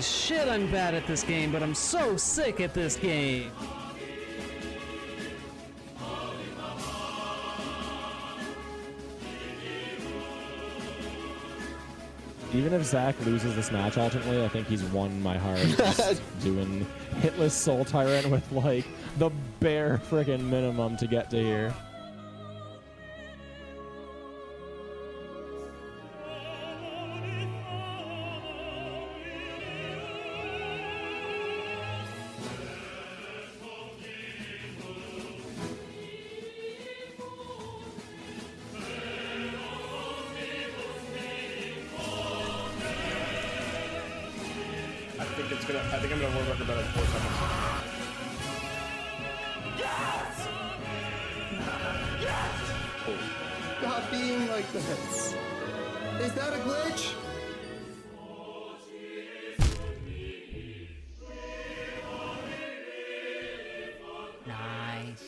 shit, I'm bad at this game, but I'm so sick at this game. Even if Zach loses this match ultimately, I think he's won my heart just doing hitless Soul Tyrant with like the bare friggin' minimum to get to here. I think I'm gonna work about it 4 seconds. Yes! Yes! Stop being like this. Is that a glitch? Nice.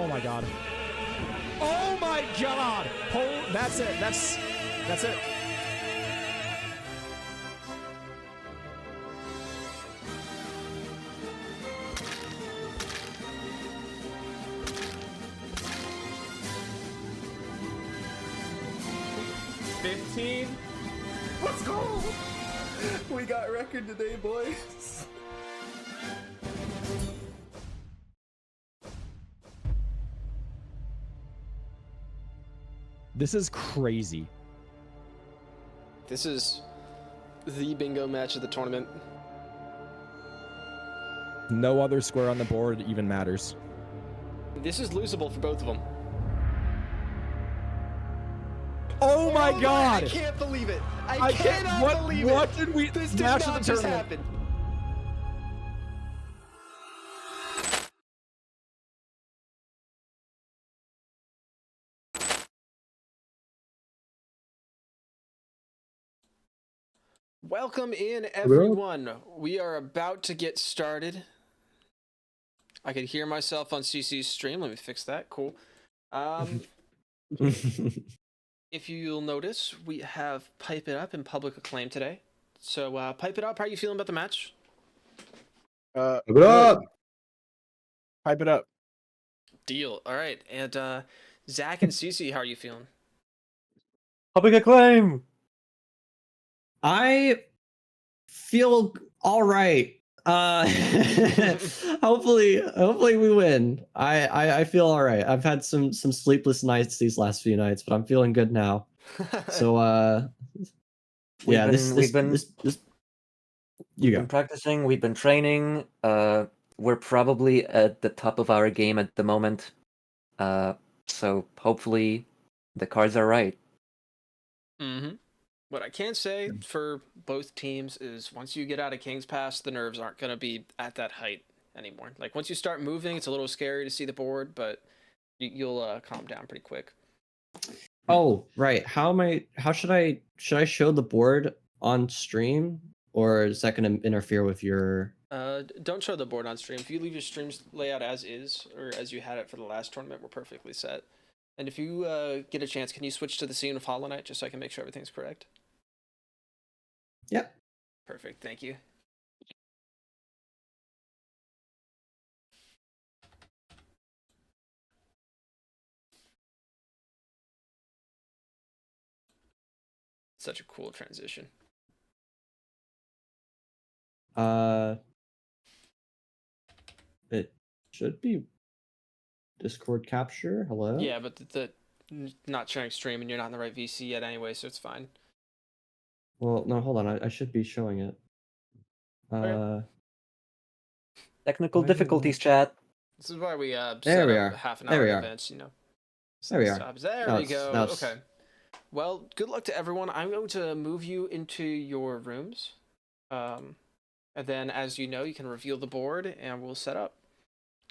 Oh my god. Oh my god! Oh, that's it. That's it. Let's go! We got a record today, boys. This is crazy. This is the bingo match of the tournament. No other square on the board even matters. This is losable for both of them. Oh my god! I can't believe it! I cannot believe it! What did we... This did match not of the just tournament. happen. Welcome in, everyone. We are about to get started. I could hear myself on CC's stream. Let me fix that. Cool. If you'll notice, we have Pipe It Up and Public Acclaim today. So, Pipe It Up, how are you feeling about the match? Pipe it up! Hype it up. Deal. All right. And Zach and CC, how are you feeling? Public acclaim! I feel all right. Hopefully we win. I feel all right. I've had some sleepless nights these last few nights, but I'm feeling good now. So We've this been you go. practicing, we've been training. We're probably at the top of our game at the moment. So hopefully the cards are right. Mm-hmm. What I can say for both teams is once you get out of King's Pass, the nerves aren't going to be at that height anymore. Like, once you start moving, it's a little scary to see the board, but you'll calm down pretty quick. Oh, right. How should I show the board on stream, or is that going to interfere with your... Don't show the board on stream. If you leave your stream's layout as is, or as you had it for the last tournament, we're perfectly set. And if you get a chance, can you switch to the scene of Hollow Knight just so I can make sure everything's correct? Yep. Perfect, thank you. Such a cool transition. It should be Discord capture. Hello? Yeah, but the not sharing stream and you're not in the right VC yet anyway, so it's fine. Well, no, hold on. I should be showing it. Okay. Technical Why did difficulties, it- chat. This is why we There set we up are. half an There hour we in are. advance, you know. There we are. There Now we it's- go. now it's- Okay. Well, good luck to everyone. I'm going to move you into your rooms. And then, as you know, you can reveal the board and we'll set up.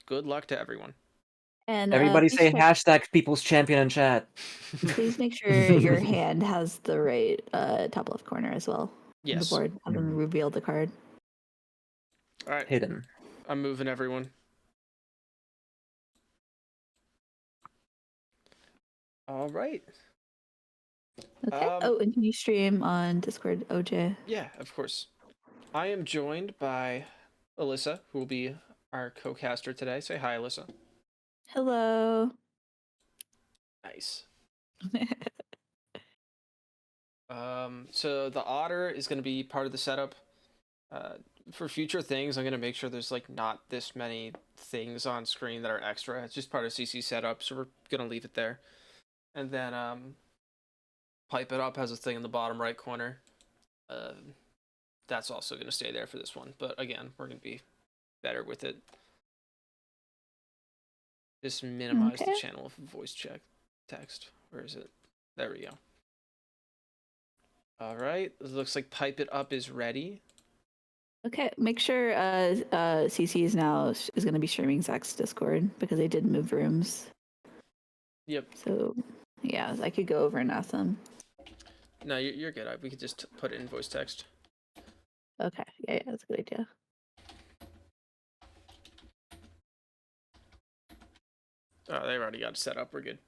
Good luck to everyone. And Everybody please say check- hashtag people's champion in chat. Please make sure your hand has the right top left corner as well. Yes. The board. Have them reveal the card. All right. Hidden. I'm moving everyone. All right. Okay. And can you stream on Discord, OJ? Yeah, of course. I am joined by Alyssa, who will be our co-caster today. Say hi, Alyssa. Hello. Nice. So the otter is going to be part of the setup. For future things, I'm going to make sure there's like not this many things on screen that are extra. It's just part of CC setup, so we're going to leave it there. And then Pipe It Up has a thing in the bottom right corner. That's also going to stay there for this one. But again, we're going to be better with it. Just minimize the channel of voice check text. Where is it? There we go. All right. It looks like Pipe It Up is ready. Okay, make sure CC is going to be streaming Zach's Discord because they did move rooms. Yep. So, yeah, I could go over and ask them. No, you're good. We could just put it in voice text. Okay, yeah, that's a good idea. Oh, they already got it set up. We're good.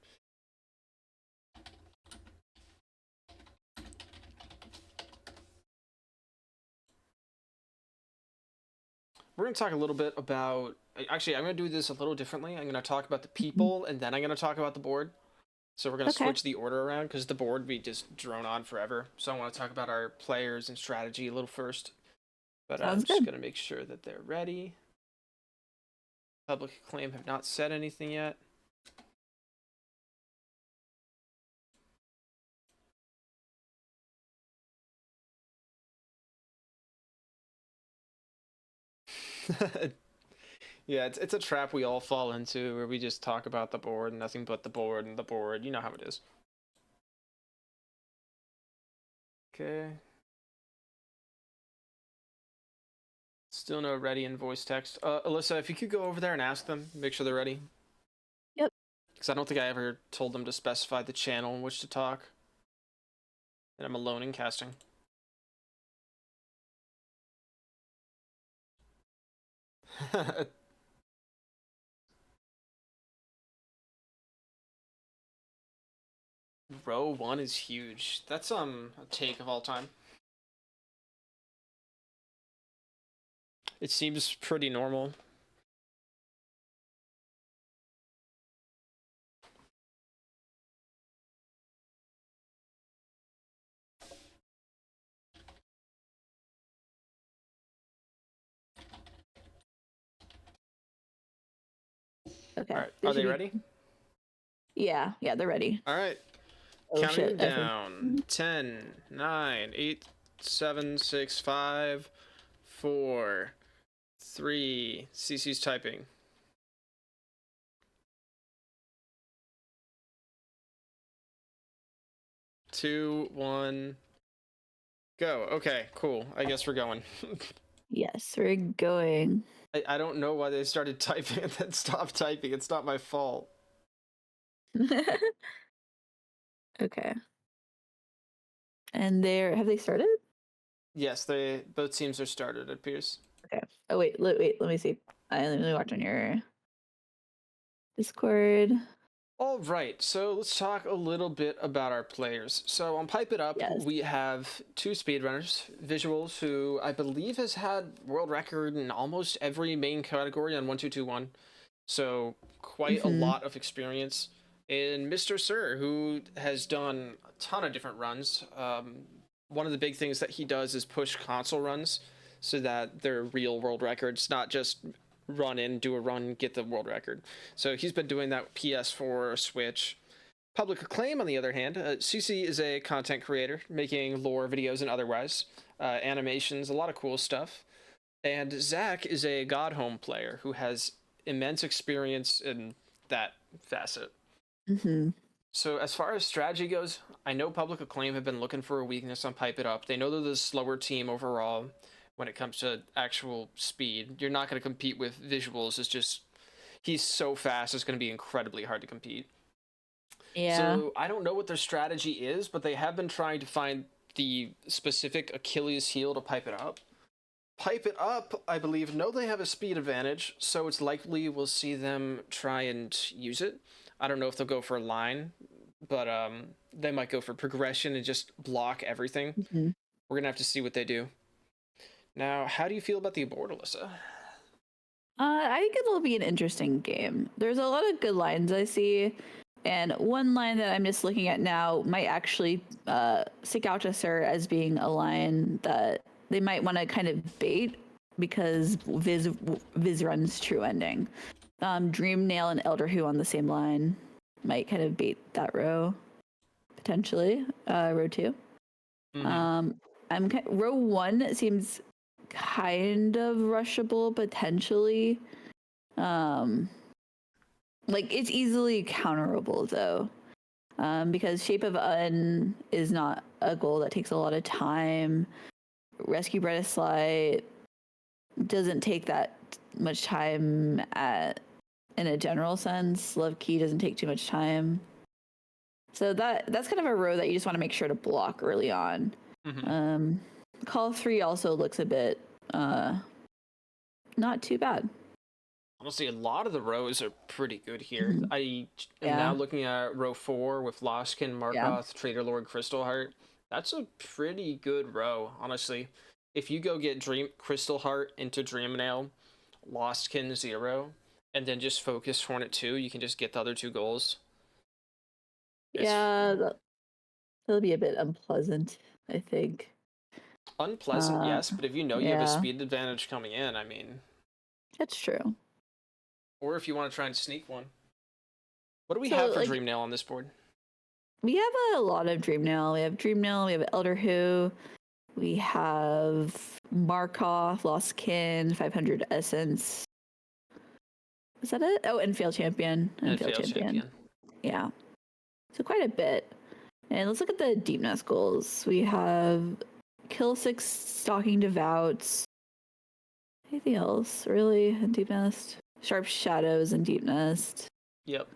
We're going to talk a little bit about... Actually, I'm going to do this a little differently. I'm going to talk about the people, and then I'm going to talk about the board. So we're going to switch the order around, because the board we just drone on forever. So I want to talk about our players and strategy a little first. But I'm just going to make sure that they're ready. Public Acclaim have not said anything yet. Yeah, it's a trap we all fall into where we just talk about the board, nothing but the board and the board. You know how it is. Okay. Still no ready in voice text. Alyssa, if you could go over there and ask them, make sure they're ready. Yep. Because I don't think I ever told them to specify the channel in which to talk. And I'm alone in casting. Row 1 is huge. That's a take of all time. It seems pretty normal. Okay. All right. Are they ready? Yeah, they're ready. All right. Counting down. 10, 9, 8, 7, 6, 5, 4, 3. CC's typing. 2, 1. Go. Okay, cool. I guess we're going. Yes, we're going. I don't know why they started typing and then stopped typing. It's not my fault. Okay. And have they started? Yes, both teams are started, it appears. Okay. Oh wait, let me see. Let me watch on your Discord. All right, so let's talk a little bit about our players. So on Pipe It Up, we have 2 speedrunners, Visuals, who I believe has had world record in almost every main category on 1221. So quite a lot of experience. And Mr. Sir, who has done a ton of different runs. One of the big things that he does is push console runs so that they're real world records, not just run in, do a run, get the world record. So he's been doing that with PS4, Switch. Public Acclaim, on the other hand, CC is a content creator, making lore videos and otherwise, animations, a lot of cool stuff. And Zach is a God Home player who has immense experience in that facet. So as far as strategy goes, I know Public Acclaim have been looking for a weakness on Pipe It Up. They know they're the slower team overall when it comes to actual speed. You're not going to compete with Visuals. It's just, he's so fast, it's going to be incredibly hard to compete. Yeah. So I don't know what their strategy is, but they have been trying to find the specific Achilles heel to Pipe It Up. Pipe It Up, I believe, know they have a speed advantage, so it's likely we'll see them try and use it. I don't know if they'll go for a line, but they might go for progression and just block everything. Mhm. We're gonna have to see what they do. Now, how do you feel about the board, Alyssa? I think it'll be an interesting game. There's a lot of good lines I see, and one line that I'm just looking at now might actually stick out to Sir as being a line that they might want to kind of bait because Viz runs True Ending. Dream Nail and Elder Who on the same line might kind of bait that row, potentially. Row 2. Row 1 seems kind of rushable potentially. Like it's easily counterable though, because Shape of Un is not a goal that takes a lot of time. Rescue Bread Slide doesn't take that much time in a general sense. Love Key doesn't take too much time. So that's kind of a row that you just want to make sure to block early on. Call 3 also looks a bit not too bad. Honestly, a lot of the rows are pretty good here. I am now looking at row 4 with Loshkin, Markoth, Trader Lord, Crystal Heart. That's a pretty good row, honestly. If you go get Crystal Heart into Dream Nail, Lostkin 0, and then just focus Hornet 2, you can just get the other 2 goals. That'll be a bit unpleasant, I think. Unpleasant, yes, but if you know you have a speed advantage coming in, I mean... That's true. Or if you want to try and sneak one. What do we have for Dream Nail on this board? We have a lot of Dream Nail. We have Dream Nail, we have Elder Who, we have Markoth, Lost Kin, 500 Essence. Is that it? Oh, and Fail Champion. And Fail Champion. Yeah. So quite a bit. And let's look at the Deep Nest goals. We have Kill 6 Stalking Devouts. Anything else, really, in Deep Nest? Sharp Shadows in Deep Nest. Yep.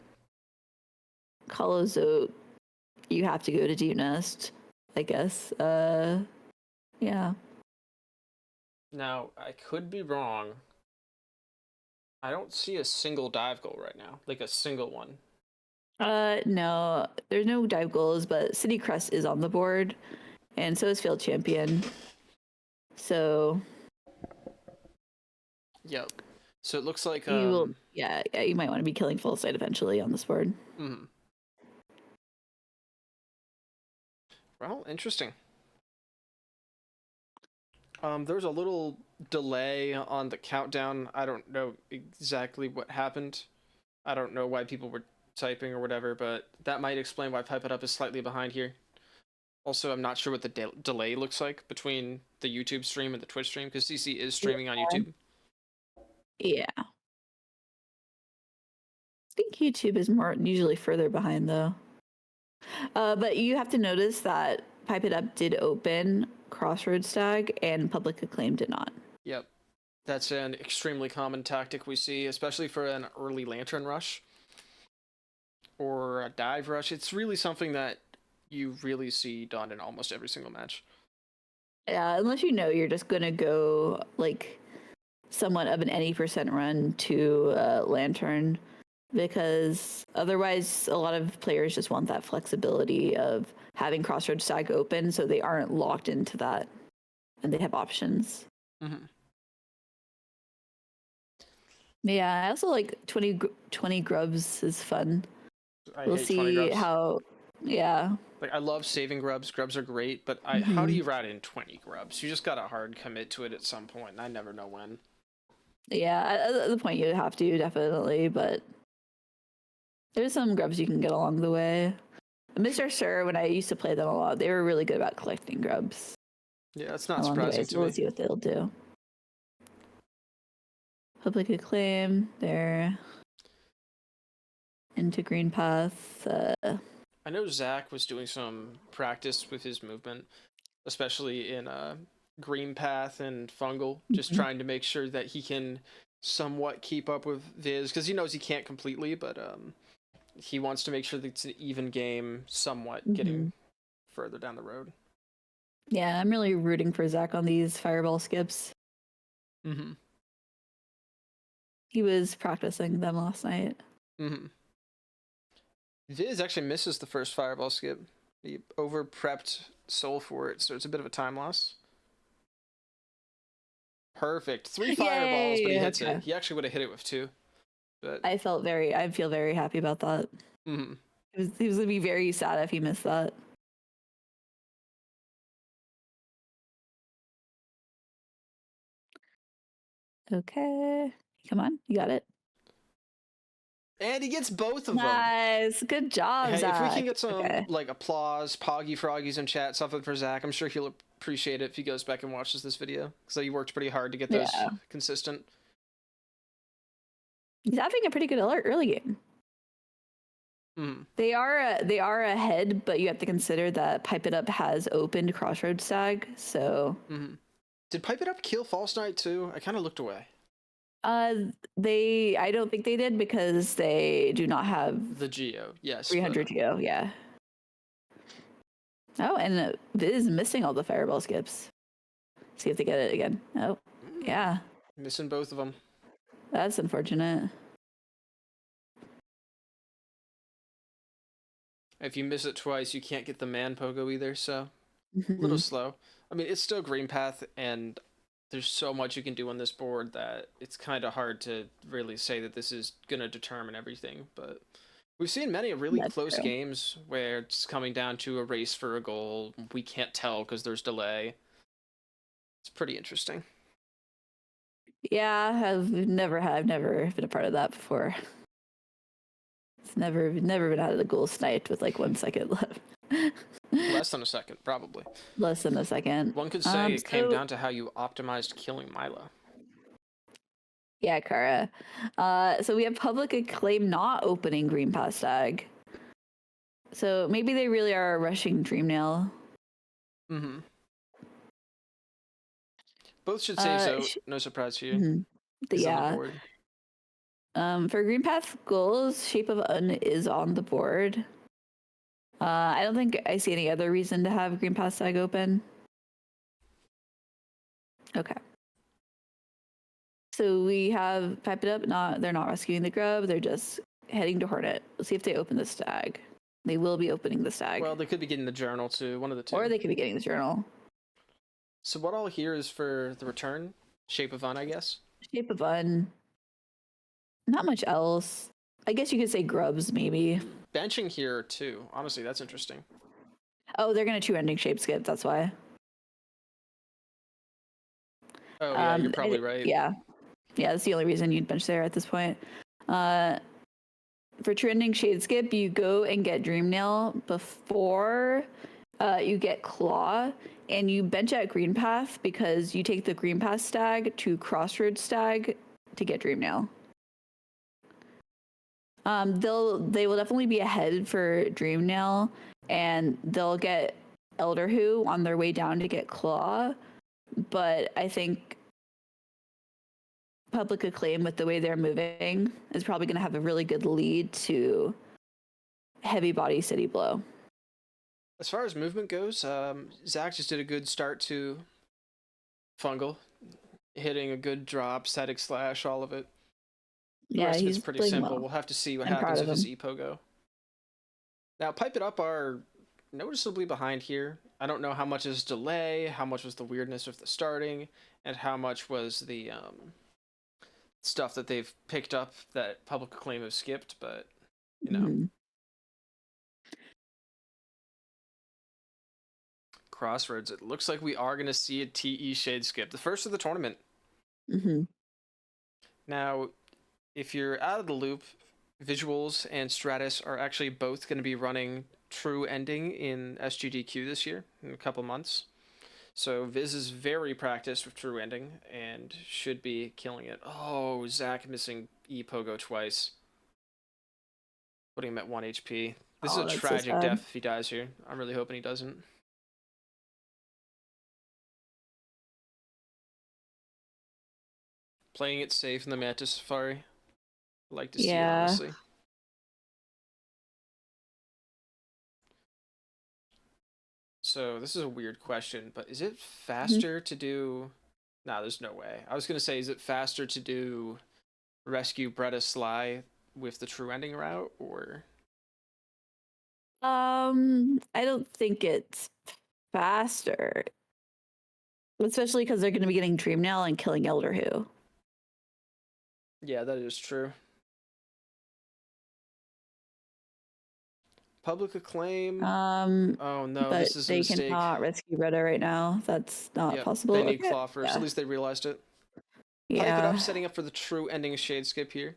Kolozote, you have to go to Deep Nest, I guess. Yeah. Now, I could be wrong. I don't see a single dive goal right now. Like a single one. No. There's no dive goals, but City Crest is on the board. And so is Field Champion. So... Yep. So it looks like... you will, you might want to be killing full sight eventually on this board. Well, interesting. There's a little delay on the countdown. I don't know exactly what happened. I don't know why people were typing or whatever, but that might explain why Pipe It Up is slightly behind here. Also, I'm not sure what the delay looks like between the YouTube stream and the Twitch stream, because CC is streaming on YouTube. Yeah. I think YouTube is usually further behind, though. But you have to notice that Pipe It Up did open Crossroads Stag, and Public Acclaim did not. Yep. That's an extremely common tactic we see, especially for an early Lantern Rush or a Dive Rush. It's really something that you really see done in almost every single match. Yeah, unless you know you're just going to go, like, somewhat of an any % run to Lantern, because otherwise a lot of players just want that flexibility of having Crossroads Stag open so they aren't locked into that and they have options. Yeah, I also like 20 grubs is fun. We'll see how... Yeah. Like, I love saving grubs. Grubs are great, but how do you ride in 20 grubs? You just got to hard commit to it at some point, and I never know when. Yeah, at the point you have to, definitely, but there's some grubs you can get along the way. Mr. Sir, when I used to play them a lot, they were really good about collecting grubs. Yeah, it's not surprising to me. We'll see what they'll do. Public Acclaim, they're into Green Path. I know Zach was doing some practice with his movement, especially in Green Path and Fungal, just trying to make sure that he can somewhat keep up with Viz, because he knows he can't completely, but he wants to make sure that it's an even game, somewhat getting further down the road. Yeah, I'm really rooting for Zach on these fireball skips. He was practicing them last night. Viz actually misses the first fireball skip. He over prepped Soul for it, so it's a bit of a time loss. Perfect. 3 fireballs, but he hits okay. it. He actually would have hit it with 2. But I feel very happy about that. mhm. He was gonna be very sad if he missed that. Okay. Come on, you got it. And he gets both of them. Nice. Good job, Hey, Zach. if we can get some Okay. like applause, Poggy Froggies in chat, something for Zach, I'm sure he'll appreciate it if he goes back and watches this video because he worked pretty hard to get those Yeah. consistent. He's having a pretty good early game. Mhm. They are ahead, but you have to consider that Pipe It Up has opened Crossroads Stag, so Mhm. Did Pipe It Up kill False Knight too? I kind of looked away. I don't think they did because they do not have The Geo, yes. 300 Geo, yeah. Oh, and Viz missing all the fireball skips. See if they get it again. Oh, yeah. Missing both of them. That's unfortunate. If you miss it twice, you can't get the man pogo either, so a little slow. I mean, it's still green path, and there's so much you can do on this board that it's kind of hard to really say that this is going to determine everything. But we've seen many really That's close true. games where it's coming down to a race for a goal. We can't tell because there's delay. It's pretty interesting. Yeah, I've never been a part of that before. It's never been out of the goal sniped with like 1 second left. Less than a second, probably. Less than a second. One could say it came so- down to how you optimized killing Milo. Yeah, Kara. So we have Public Acclaim not opening Green Pass Stag. So maybe they really are rushing Dreamnail. Mm-hmm. Both should save, so no surprise here. Mhm. He's on the Yeah. board. For Green Path goals, Shape of Un is on the board. I don't think I see any other reason to have Green Path Stag open. Okay. So we have Pipe It Up. They're not rescuing the grub. They're just heading to Hornet. Let's see if they open the stag. They will be opening the stag. Well, they could be getting the journal too, one of the two. Or they could be getting the journal. So what all here is for the return? Shape of Un, I guess? Shape of Un. Not much else. I guess you could say grubs, maybe. Benching here too. Honestly, that's interesting. Oh, they're going to 2 ending shape skip. That's why. Oh, yeah, you're probably right. Yeah. Yeah, that's the only reason you'd bench there at this point. For true ending shade skip, you go and get Dreamnail before you get Claw, and you bench at Green Path because you take the Green Path stag to Crossroads stag to get Dreamnail. They will definitely be ahead for Dreamnail, and they'll get Elder Who on their way down to get Claw. But I think Public Acclaim, with the way they're moving, is probably going to have a really good lead to Heavy Body City Blow. As far as movement goes, Zach just did a good start to Fungal, hitting a good drop, static slash, all of it. The Yeah, rest of he's it's pretty playing simple. well. We'll have to see what I'm proud happens of if his him. E-Pogo. Now, Pipe It Up are noticeably behind here. I don't know how much is delay, how much was the weirdness of the starting, and how much was the stuff that they've picked up that Public Acclaim have skipped, but, you know. Mhm. Crossroads, it looks like we are going to see a TE Shade skip. The first of the tournament. Mhm. Now, if you're out of the loop, Visuals and Stratus are actually both going to be running True Ending in SGDQ this year, in a couple months. So Viz is very practiced with True Ending and should be killing it. Oh, Zach missing E-Pogo twice. Putting him at 1 HP. This is a that's so tragic sad. death if he dies here. I'm really hoping he doesn't. Playing it safe in the Mantis Safari. I'd like to see it, Yeah. honestly. So this is a weird question, but is it faster to do... Nah, there's no way. I was going to say, is it faster to do Rescue Bretta Sly with the True Ending route, or... I don't think it's faster, especially because they're going to be getting Dream Nail and killing Elder Who. Yeah, that is true. Public Acclaim. Oh no, but this is a they mistake. cannot rescue Retta right now. That's not Yeah, possible. they need Okay, Claw first. yeah. At least they realized it. Pipe it Yeah. up, setting up for the true ending Shade Skip here.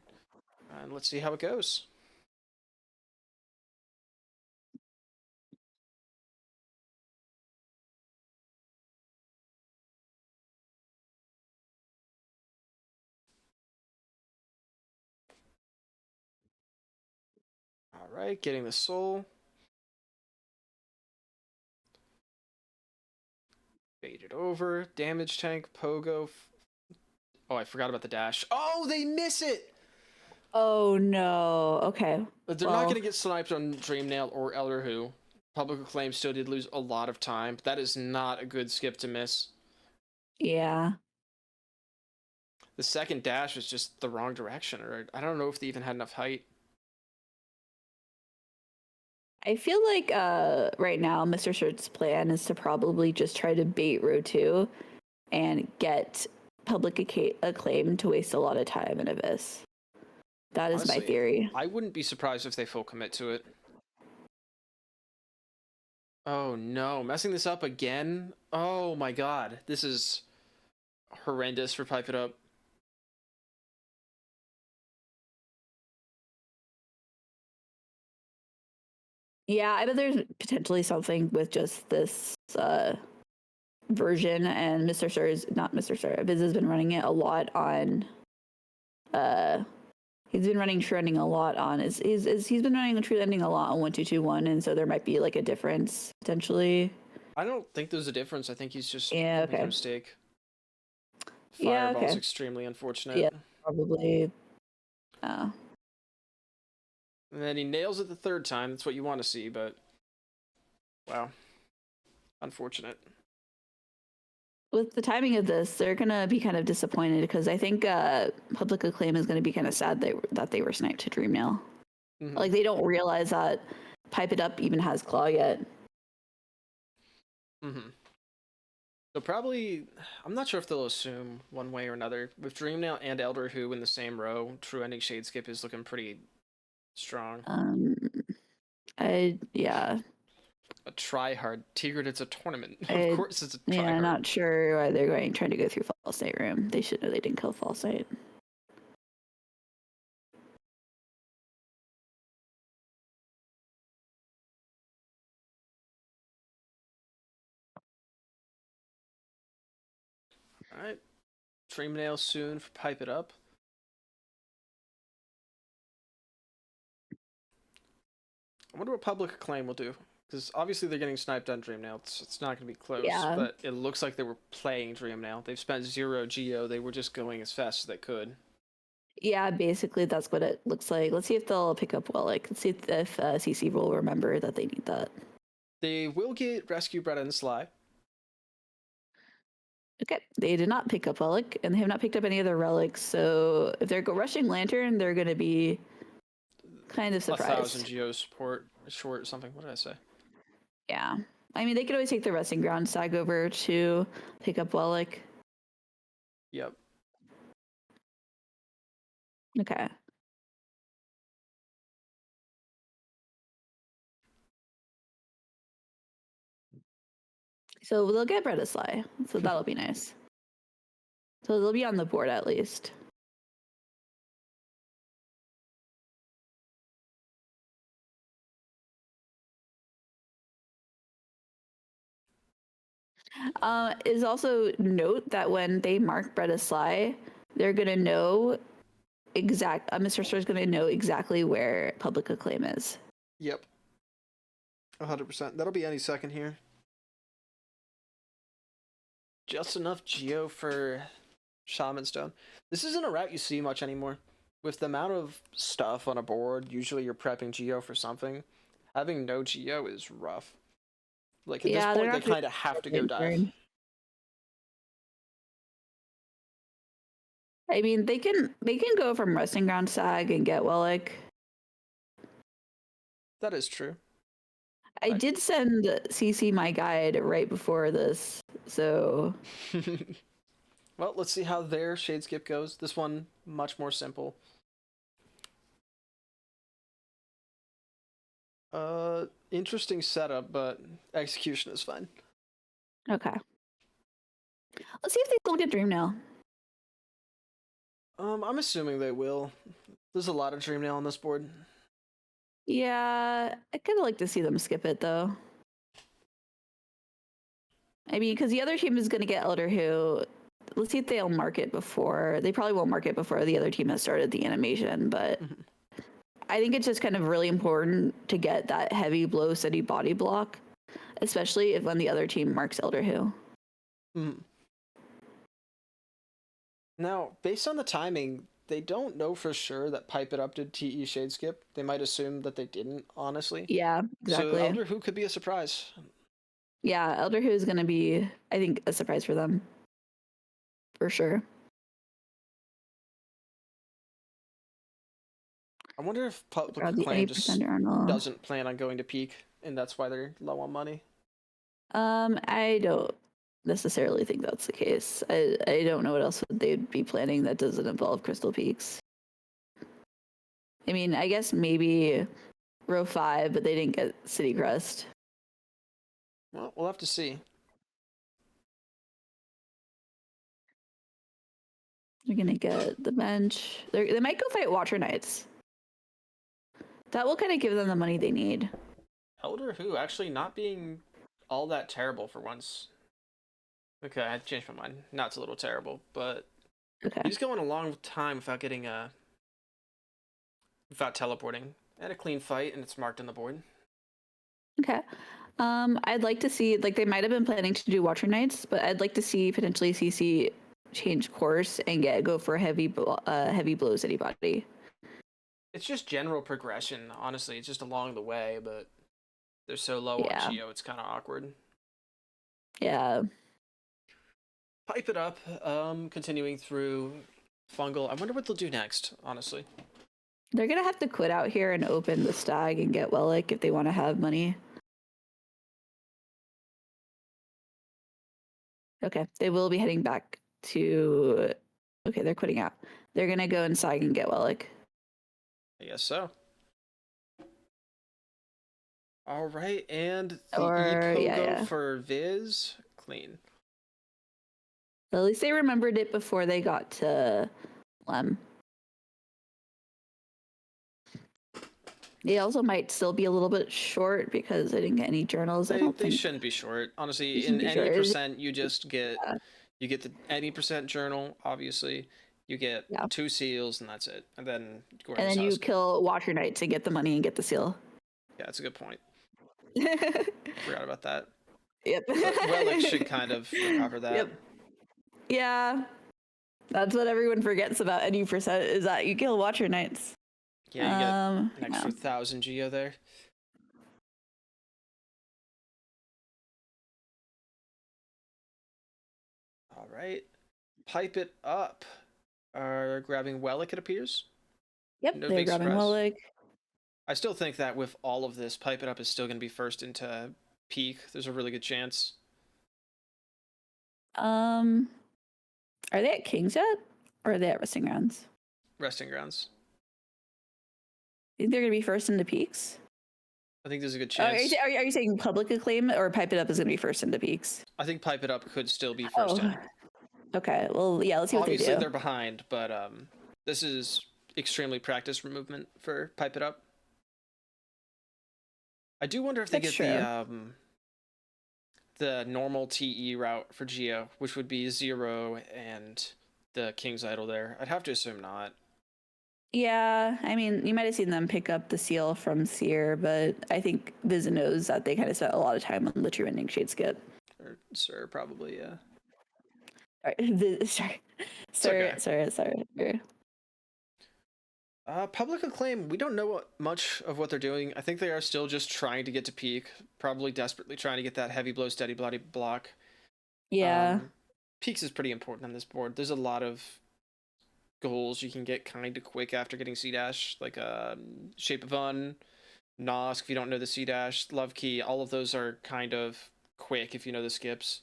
And let's see how it goes. Alright, getting the soul. Baited over. Damage tank, Pogo. Oh, I forgot about the dash. Oh, they miss it! Oh no. Okay. But they're not going to get sniped on Dreamnail or Elder Who. Public Acclaim still did lose a lot of time, but that is not a good skip to miss. Yeah. The second dash was just the wrong direction, or I don't know if they even had enough height. I feel like right now Mr. Shirt's plan is to probably just try to bait row 2 and get Public Acclaim to waste a lot of time in Abyss. That is Honestly, my theory. I wouldn't be surprised if they full commit to it. Oh no, messing this up again? Oh my god, this is horrendous for Pipe It Up. Yeah, I bet there's potentially something with just this version, and Mr. Sir is not Mr. Sir. Biz has been running it a lot on. He's been running True Ending a lot on. He's been running True Ending a lot on 1221, and so there might be like a difference potentially. I don't think there's a difference. I think he's just Yeah, making okay. a mistake. Yeah, Fireball's okay. extremely unfortunate. Yeah, probably. And then he nails it the third time. That's what you want to see, but wow, unfortunate. With the timing of this, they're gonna be kind of disappointed because I think Public Acclaim is gonna be kind of sad that they were sniped to Dreamnail. Mm-hmm. Like they don't realize that Pipe It Up even has Claw yet. Mm-hmm. So probably, I'm not sure if they'll assume one way or another. With Dreamnail and Elder Who in the same row, True Ending Shade Skip is looking pretty strong. Yeah. A try-hard. Tigrid, it's a tournament. Of course it's a try-hard. Yeah, I'm not sure why they're trying to go through False Night Room. They should know they didn't kill False Night. Alright. Dreamnail soon for Pipe It Up. I wonder what Public Acclaim will do. Because obviously they're getting sniped on Dreamnail. It's not going to be close. Yeah. But it looks like they were playing Dreamnail. They've spent 0 Geo. They were just going as fast as they could. Yeah, basically that's what it looks like. Let's see if they'll pick up Wellick. Let's see if CC will remember that they need that. They will get Rescue Bretta and Sly. Okay, they did not pick up Wellick, and they have not picked up any other relics. So if they're rushing Lantern, they're going to be kind of surprised. 1,000 Geo support short or something. What did I say? Yeah. I mean, they could always take the Resting Ground Sag over to pick up Wellick. Yep. Okay. So they'll get Bretta Sly, so that'll be nice. So they'll be on the board at least. Is also note that when they mark Bretta Sly, they're gonna know Mr. Star's gonna know exactly where Public Acclaim is. Yep. 100%. That'll be any second here. Just enough Geo for Shaman Stone. This isn't a route you see much anymore. With the amount of stuff on a board, usually you're prepping Geo for something. Having no Geo is rough. Like at this point, they kind of have to go dive. I mean, they can go from Resting Ground Sag and get Wellick. That is true. I did send CC my guide right before this, so Well, let's see how their shade skip goes. This one much more simple. Interesting setup, but execution is fine. okay. Let's see if they still get Dream Nail. I'm assuming they will. There's a lot of Dream Nail on this board. Yeah, I kind of like to see them skip it though. I mean, because the other team is going to get Elder Who. Let's see if they'll mark it before. They probably won't mark it before the other team has started the animation, but I think it's just kind of really important to get that heavy blow steady body block, especially if when the other team marks Elder Who. Now, based on the timing, they don't know for sure that Pipe It Up did TE shade skip. They might assume that they didn't, honestly. Yeah, exactly. So Elder Who could be a surprise. Yeah, Elder Who is going to be, I think, a surprise for them. For sure. I wonder if Public Around the Acclaim just 80% Arnold. doesn't plan on going to peak, and that's why they're low on money. I don't necessarily think that's the case. I don't know what else they'd be planning that doesn't involve Crystal Peaks. I mean, I guess maybe row 5, but they didn't get City Crest. Well, we'll have to see. They're gonna get the bench. They might go fight Watcher Knights. That will kind of give them the money they need. Elder Who actually not being all that terrible for once. Okay, I changed my mind. Now it's a little terrible, but Okay. he's going a long time without getting without teleporting. And a clean fight, and it's marked on the board. Okay. I'd like to see, like, they might have been planning to do Watcher Knights, but I'd like to see potentially CC change course and go for a heavy blow city body. It's just general progression, honestly. It's just along the way, but they're so low on Geo, it's kind of awkward. Yeah. Pipe It Up, continuing through Fungal. I wonder what they'll do next, honestly. They're gonna have to quit out here and open the Stag and get Wellick if they want to have money. Okay, they will be heading back to. Okay, they're quitting out. They're gonna go and Stag and get Wellick. I guess so. All right, and the E-Pogo for Viz, clean. At least they remembered it before they got to Lem. They also might still be a little bit short because they didn't get any journals. They shouldn't be short. Honestly, in any percent, you just get you get the any percent journal. Obviously, you get 2 seals, and that's it. And then you kill Watcher Knight to get the money and get the seal. Yeah, that's a good point. Forgot about that. Yep. Relic should kind of recover that. Yep. Yeah, that's what everyone forgets about any percent is that you kill Watcher Knights. Yeah, you get an extra 1,000 Geo there. All right, Pipe It Up are grabbing Wellick, it appears. Yep, no they're big grabbing stress. Wellick. I still think that with all of this, Pipe It Up is still going to be first into peak. There's a really good chance. Are they at King's yet? Or are they at Resting Grounds? Resting Grounds. You think they're going to be first into peaks? I think there's a good chance. Are you saying Public Acclaim or Pipe It Up is going to be first into peaks? I think Pipe It Up could still be first in. Okay, well, yeah, let's see what they do. Obviously, they're behind, but this is extremely practice movement for Pipe It Up. I do wonder if they get the normal TE route for Geo, which would be 0 and the King's Idol there. I'd have to assume not. Yeah, I mean, you might have seen them pick up the seal from Seer, but I think Viz knows that they kind of spent a lot of time on the True Ending Shade Skip. Or Sir, probably, yeah. Sorry. Public Acclaim, we don't know much of what they're doing. I think they are still just trying to get to peak, probably desperately trying to get that heavy blow, steady bloody block. Yeah. Peaks is pretty important on this board. There's a lot of goals you can get kind of quick after getting C-Dash, like Shape of Un, Nosk, if you don't know the C dash, Love Key, all of those are kind of quick if you know the skips.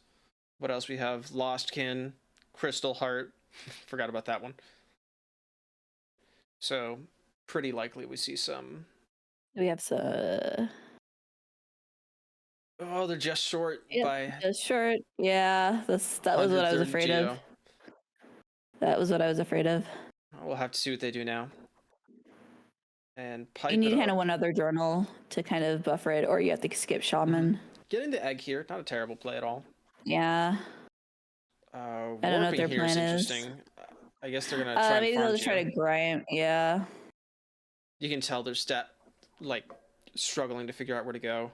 What else we have? Lostkin, Crystal Heart. Forgot about that one. So pretty likely we see some. We have some. Oh, they're just short by Just short. Yeah, that was what I was 130 afraid Geo. of. That was what I was afraid of. We'll have to see what they do now. And pipe You need it kind of up. one other journal to kind of buffer it, or you have to skip Shaman. Getting the egg here, not a terrible play at all. Yeah. I don't know what their here is plan is. interesting. I guess they're gonna try and Maybe farm they'll try Geo. to grind. Yeah. You can tell they're like struggling to figure out where to go.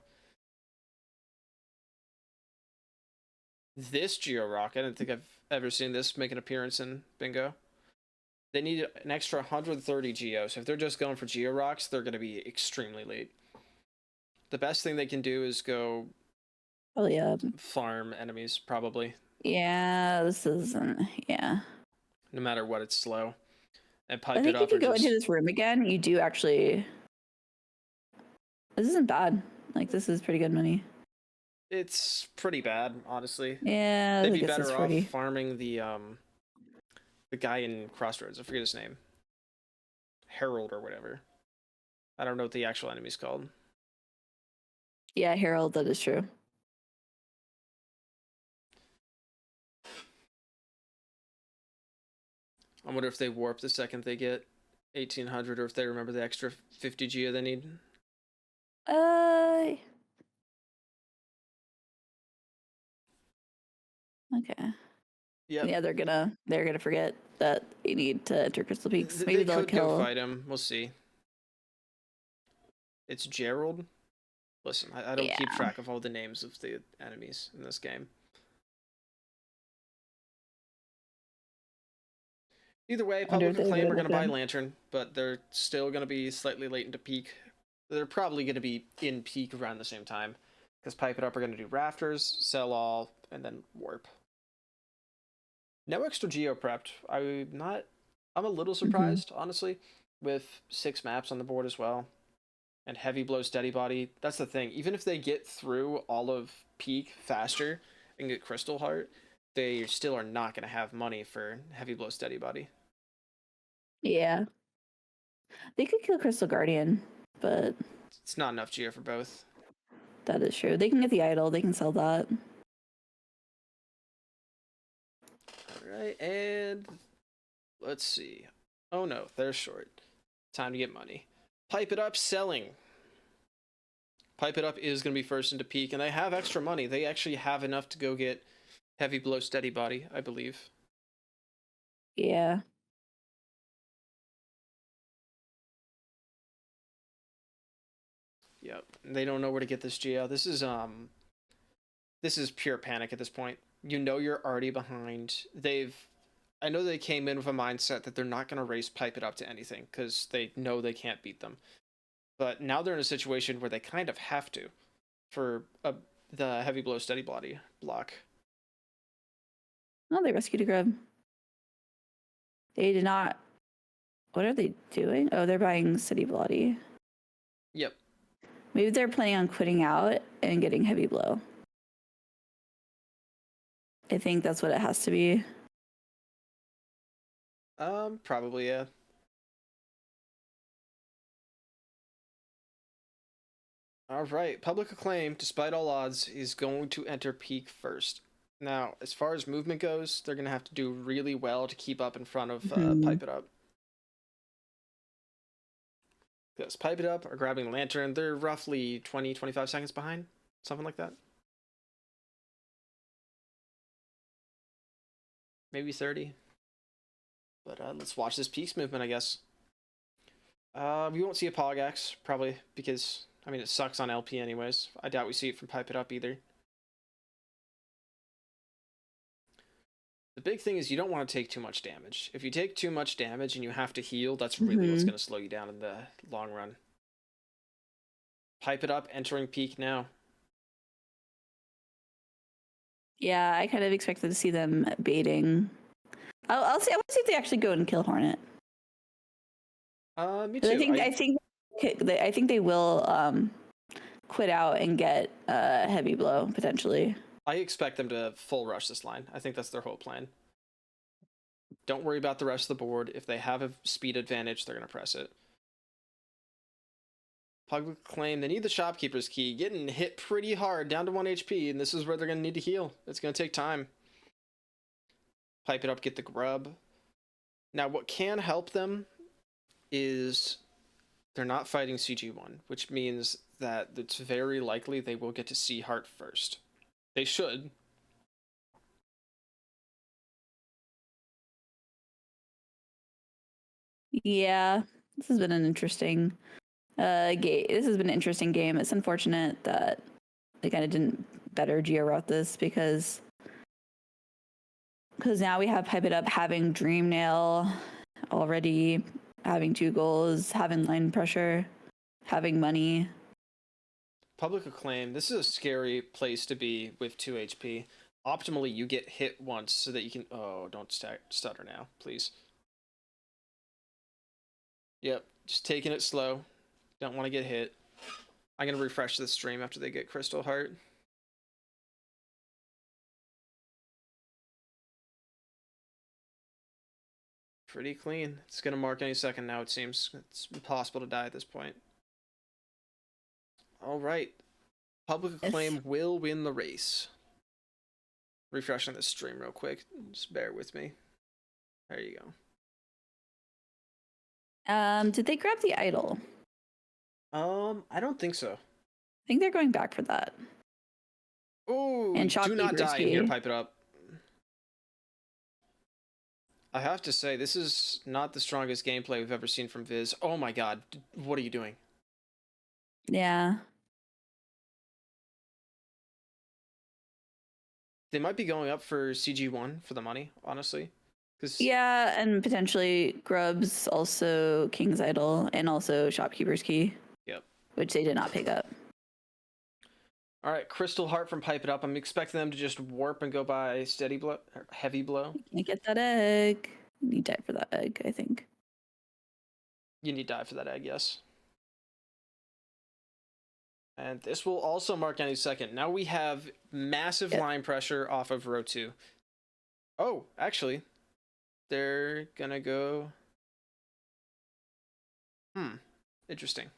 This Geo Rock, I don't think I've ever seen this make an appearance in Bingo. They need an extra 130 Geo, so if they're just going for Geo Rocks, they're going to be extremely late. The best thing they can do is go farm enemies, probably. Yeah, this isn't. Yeah. No matter what, it's slow. And pipe I think it up. if you or go just... into this room again, you do actually. This isn't bad. Like, this is pretty good money. It's pretty bad, honestly. Yeah, They'd I be guess it's better off pretty. farming the guy in Crossroads. I forget his name. Harold or whatever. I don't know what the actual enemy's called. Yeah, Harold, that is true. I wonder if they warp the second they get 1800, or if they remember the extra 50 Geo they need. Okay. Yeah. Yeah, they're gonna forget that you need to enter Crystal Peaks. Maybe They they'll could kill. go fight him. We'll see. It's Gerald. Listen, I don't keep track of all the names of the enemies in this game. Either way, Public Acclaim are going to buy Lantern, but they're still going to be slightly late into peak. They're probably going to be in peak around the same time, because Pipe It Up are going to do Rafters, Sell All, and then Warp. No extra Geo prepped. I'm a little surprised, honestly, with 6 maps on the board as well. And Heavy Blow Steady Body. That's the thing. Even if they get through all of peak faster and get Crystal Heart, they still are not going to have money for Heavy Blow Steady Body. Yeah. They could kill Crystal Guardian, but it's not enough Geo for both. That is true. They can get the idol. They can sell that. Alright, and let's see. Oh no, they're short. Time to get money. Pipe It Up selling. Pipe It Up is going to be first into peak, and they have extra money. They actually have enough to go get Heavy Blow Steady Body, I believe. Yeah. Yep. They don't know where to get this Geo. This is pure panic at this point. You know you're already behind. I know they came in with a mindset that they're not going to race Pipe It Up to anything because they know they can't beat them. But now they're in a situation where they kind of have to for the Heavy Blow Steady Body block. Oh, they rescued a grub. They did not. What are they doing? Oh, they're buying City Bloody. Yep. Maybe they're planning on quitting out and getting Heavy Blow. I think that's what it has to be. Probably, yeah. All right, Public Acclaim, despite all odds, is going to enter peak first. Now, as far as movement goes, they're going to have to do really well to keep up in front of Pipe It Up. Because Pipe It Up are grabbing Lantern. They're roughly 20-25 seconds behind. Something like that. Maybe 30. But let's watch this peaks movement, I guess. We won't see a Pogax, probably, because, I mean, it sucks on LP anyways. I doubt we see it from Pipe It Up either. The big thing is you don't want to take too much damage. If you take too much damage and you have to heal, that's really what's going to slow you down in the long run. Pipe It Up, entering peak now. Yeah, I kind of expected to see them baiting. I'll see. I want to see if they actually go and kill Hornet. Me too. I think I think they will quit out and get heavy blow potentially. I expect them to full rush this line. I think that's their whole plan. Don't worry about the rest of the board. If they have a speed advantage, they're going to press it. Public Acclaim, they need the Shopkeeper's Key. Getting hit pretty hard, down to 1 HP, and this is where they're going to need to heal. It's going to take time. Pipe it up, get the grub. Now, what can help them is they're not fighting CG1, which means that it's very likely they will get to see Heart first. They should. Yeah, this has been an interesting game. This has been an interesting game. It's unfortunate that they kind of didn't better geo route this because now we have Pipe It Up having Dream Nail already, having 2 goals, having line pressure, having money. Public Acclaim, this is a scary place to be with 2 HP. Optimally, you get hit once so that you can... Oh, don't stutter now, please. Yep, just taking it slow. Don't want to get hit. I'm going to refresh the stream after they get Crystal Heart. Pretty clean. It's going to mark any second now, it seems. It's impossible to die at this point. Alright. Public Acclaim will win the race. Refreshing the stream real quick. Just bear with me. There you go. Did they grab the idol? I don't think so. I think they're going back for that. Oh, And do not Shopkeeper's die Key. here, Pipe It Up. I have to say, this is not the strongest gameplay we've ever seen from Viz. Oh my god, what are you doing? Yeah. They might be going up for CG1 for the money, honestly. Yeah, and potentially Grubs, also King's Idol, and also Shopkeeper's Key. Yep. Which they did not pick up. Alright, Crystal Heart from Pipe It Up. I'm expecting them to just warp and go by Steady Blow, or Heavy Blow. Can't get that egg. You need to die for that egg, I think. You need to die for that egg, yes. And this will also mark any second. Now we have massive line pressure off of row 2. Oh, actually, they're gonna go... Interesting.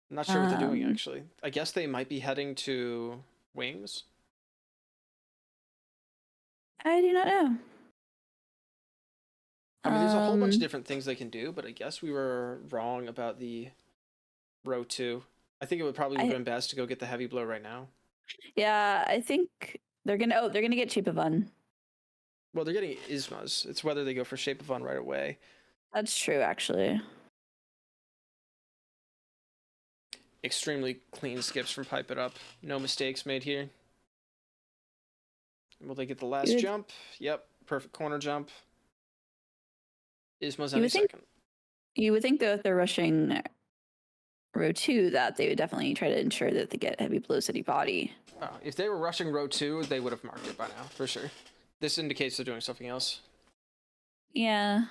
I'm not sure what they're doing, actually. I guess they might be heading to Wings. I do not know. I mean, there's a whole bunch of different things they can do, but I guess we were wrong about the row 2. I think it would probably have been best to go get the Heavy Blow right now. Yeah, I think they're gonna get Shape of Un. Well, they're getting Isma's. It's whether they go for Shape of Un right away. That's true, actually. Extremely clean skips from Pipe It Up. No mistakes made here. Will they get the last jump? Yep, perfect corner jump. Isma's any second. You would think, though, if they're rushing row 2, that they would definitely try to ensure that they get Heavy Blow City Body. If they were rushing row 2, they would have marked it by now, for sure. This indicates they're doing something else. Yeah.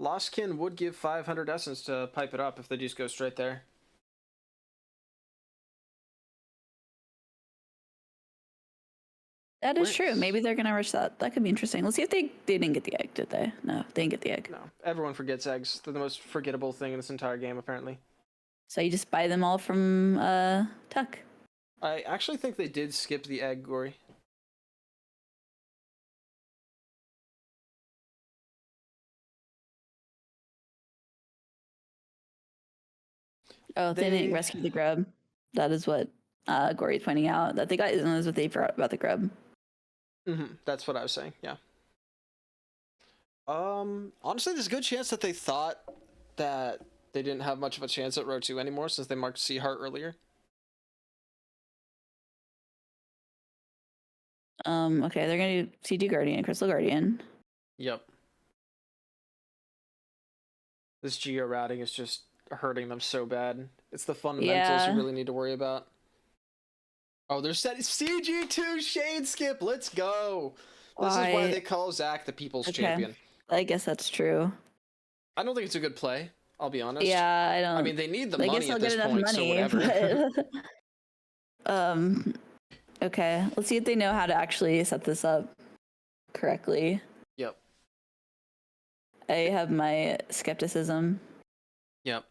Lostkin would give 500 essence to Pipe It Up if they just go straight there. That is true. Maybe they're going to rush that. That could be interesting. Let's see if they didn't get the egg, did they? No, they didn't get the egg. No, everyone forgets eggs. They're the most forgettable thing in this entire game, apparently. So you just buy them all from Tuck. I actually think they did skip the egg, Gory. Oh, they didn't rescue the grub. That is what Gory is pointing out. That they got is what they forgot about the grub. That's what I was saying, yeah. Honestly, there's a good chance that they thought that they didn't have much of a chance at row 2 anymore since they marked C Heart earlier. Okay, they're gonna do CG Guardian, Crystal Guardian. Yep. This geo routing is just hurting them so bad. It's the fundamentals you really need to worry about. Oh, they're set CG2 Shade Skip. Let's go. This is why they call Zach the people's champion. I guess that's true. I don't think it's a good play. I'll be honest. Yeah, I don't. I mean, they need the I money guess I'll at get this enough point, so money. whatever. But, okay, let's see if they know how to actually set this up correctly. Yep. I have my skepticism. Yep.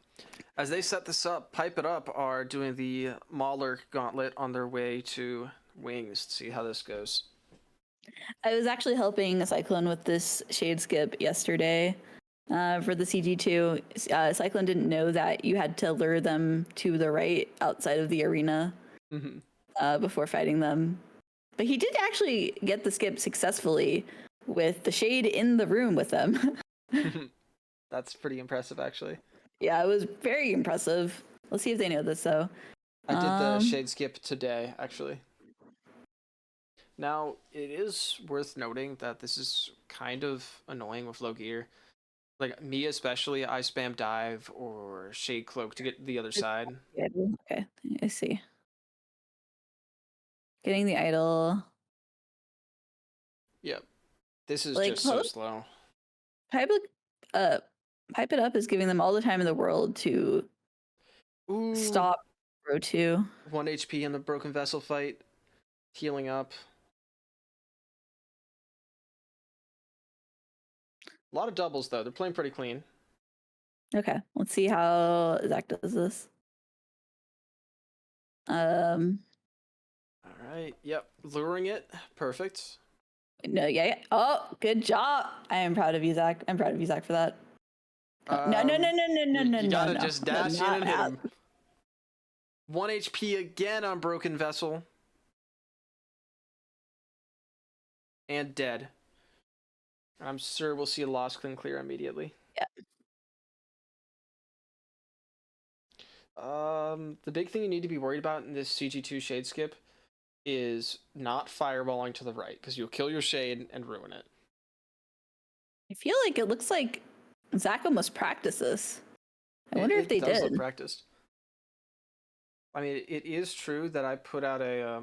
As they set this up, Pipe It Up are doing the Mauler gauntlet on their way to Wings. See how this goes. I was actually helping Cyclone with this shade skip yesterday for the CG2. Cyclone didn't know that you had to lure them to the right outside of the arena before fighting them. But he did actually get the skip successfully with the shade in the room with them. That's pretty impressive, actually. Yeah, it was very impressive. Let's see if they know this, though. I did the shade skip today, actually. Now, it is worth noting that this is kind of annoying with low gear. Like, me especially, I spam dive or shade cloak to get the other side. Okay, I see. Getting the idol. Yep. This is Like, just so slow. Pipe It Up is giving them all the time in the world to stop row 2. 1 HP in the Broken Vessel fight. Healing up. A lot of doubles, though. They're playing pretty clean. Okay, let's see how Zach does this. All right. Yep. Luring it. Perfect. No, yeah. Oh, good job. I am proud of you, Zach. I'm proud of you, Zach, for that. No. You gotta just dash in and hit Not him. 1 HP again on Broken Vessel. And dead. I'm sure we'll see a lost clean clear immediately. Yeah. The big thing you need to be worried about in this CG2 shade skip is not fireballing to the right, because you'll kill your shade and ruin it. I feel like it looks like Zach almost practiced this. I wonder if they It does did. look practiced. I mean, it is true that I put out a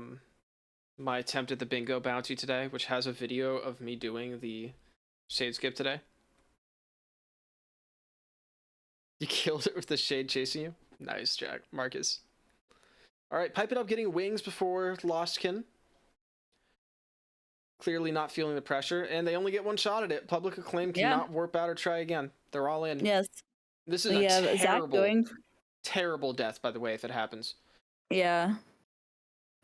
my attempt at the bingo bounty today, which has a video of me doing the shade skip today. You killed it with the shade chasing you. Nice, Jack. Marcus. All right, Pipe It Up getting wings before Lostkin. Clearly not feeling the pressure, and they only get one shot at it. Public Acclaim cannot warp out or try again. They're all in. Yes. This is a terrible death, by the way, if it happens. Yeah.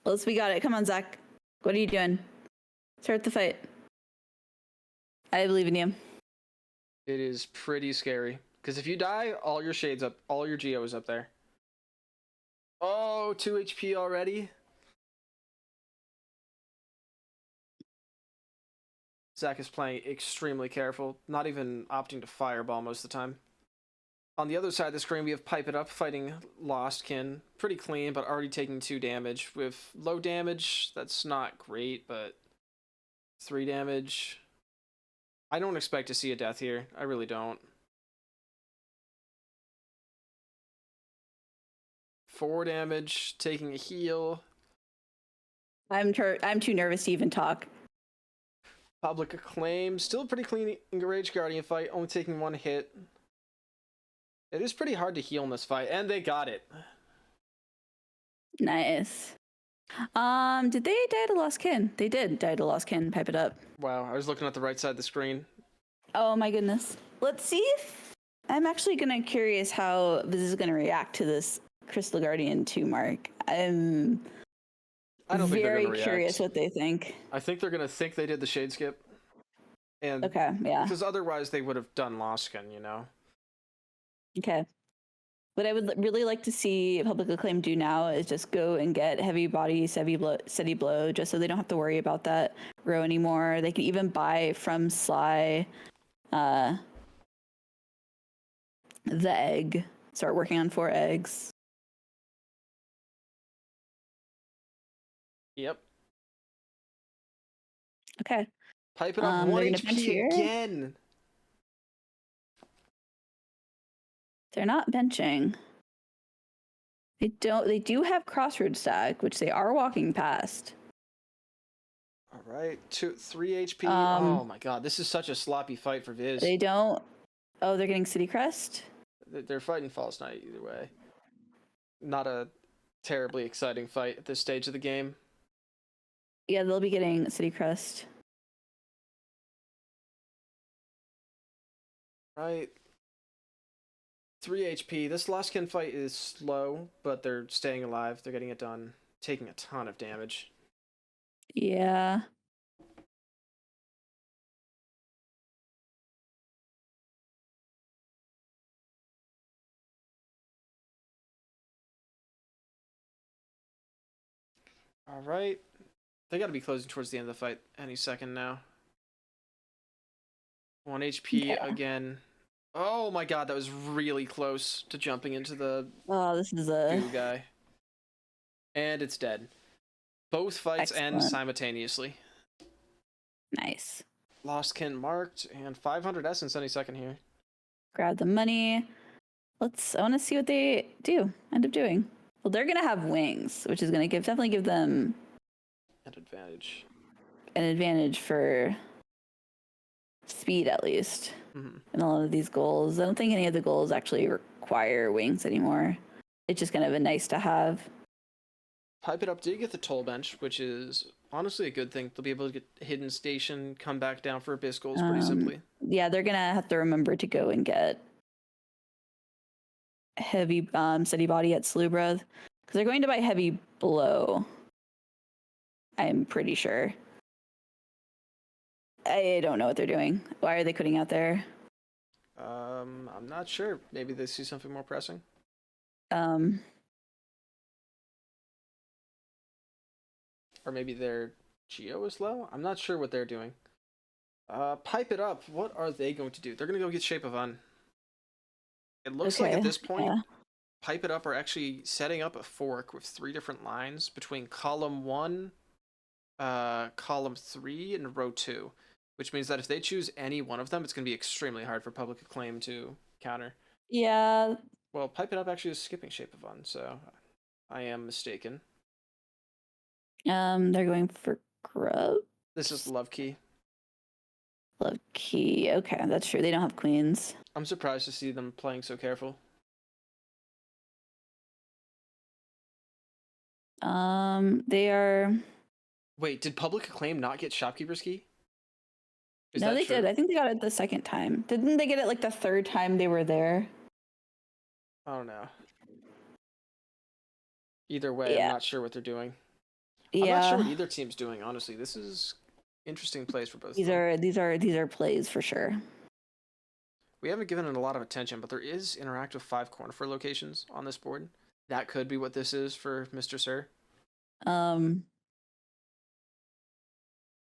We got it. Come on, Zach. What are you doing? Start the fight. I believe in you. It is pretty scary. Because if you die, all your shades up, all your Geo is up there. Oh, 2 HP already? Zach is playing extremely careful, not even opting to fireball most of the time. On the other side of the screen, we have Pipe It Up fighting Lostkin. Pretty clean, but already taking 2 damage. With low damage, that's not great, but 3 damage. I don't expect to see a death here. I really don't. 4 damage, taking a heal. I'm too nervous to even talk. Public Acclaim, still pretty clean Rage Guardian fight, only taking 1 hit. It is pretty hard to heal in this fight, and they got it. Nice. Did they die to Lost Kin? They did die to Lost Kin. Pipe It Up. Wow, I was looking at the right side of the screen. Oh my goodness. Let's see if I'm actually curious how this is gonna react to this Crystal Guardian 2 mark. I'm very curious what they think. I think they're gonna think they did the shade skip. And okay, yeah. Because otherwise they would have done Lostkin, you know? Okay. What I would really like to see Public Acclaim do now is just go and get heavy body, steady blow, just so they don't have to worry about that row anymore. They can even buy from Sly the egg. Start working on 4 eggs. Yep. Okay. Pipe It Up 1 HP again. They're not benching. They do have Crossroads stack, which they are walking past. All right, 3 HP. Oh my god, this is such a sloppy fight for Viz. They don't Oh, they're getting City Crest? They're fighting False Knight either way. Not a terribly exciting fight at this stage of the game. Yeah, they'll be getting City Crest. Right. 3 HP. This Lostkin fight is slow, but they're staying alive. They're getting it done. Taking a ton of damage. Yeah. All right. They got to be closing towards the end of the fight any second now. 1 HP Yeah. again. Oh my god, that was really close to jumping into the Oh, this is a goo guy. And it's dead. Both fights end Excellent. simultaneously. nice. Lostkin marked, and 500 essence any second here. Grab the money. I want to see what they end up doing. Well, they're gonna have wings, which is gonna definitely give them An advantage. an advantage for speed, at least. Mhm. In a lot of these goals, I don't think any of the goals actually require wings anymore. It's just kind of a nice to have. Pipe It Up did get the toll bench, which is honestly a good thing. They'll be able to get Hidden Station, come back down for Abyss goals pretty simply. Yeah, they're gonna have to remember to go and get heavy steady body at Slewbroth because they're going to buy heavy blow. I'm pretty sure. I don't know what they're doing. Why are they putting out there? I'm not sure. Maybe they see something more pressing. Or maybe their Geo is low? I'm not sure what they're doing. Pipe It Up, what are they going to do? They're going to go get Shape of Un. It looks like at this point, yeah. Pipe It Up are actually setting up a fork with 3 different lines between column 1, column 3, and row 2. Which means that if they choose any one of them, it's going to be extremely hard for Public Acclaim to counter. Yeah. Well, Pipe It Up actually is skipping Shape of Un, so I am mistaken. They're going for Grub. This is Love Key. Love Key. Okay, that's true. They don't have queens. I'm surprised to see them playing so careful. They are. Wait, did Public Acclaim not get Shopkeeper's Key? Is No, that they true? did. I think they got it the second time. Didn't they get it like the third time they were there? I don't know. Either way, Yeah. I'm not sure what they're doing. Yeah. I'm not sure what either team's doing, honestly. This is interesting plays for both These of them. these are plays for sure. We haven't given it a lot of attention, but there is interactive 5 corner for locations on this board. That could be what this is for Mr. Sir.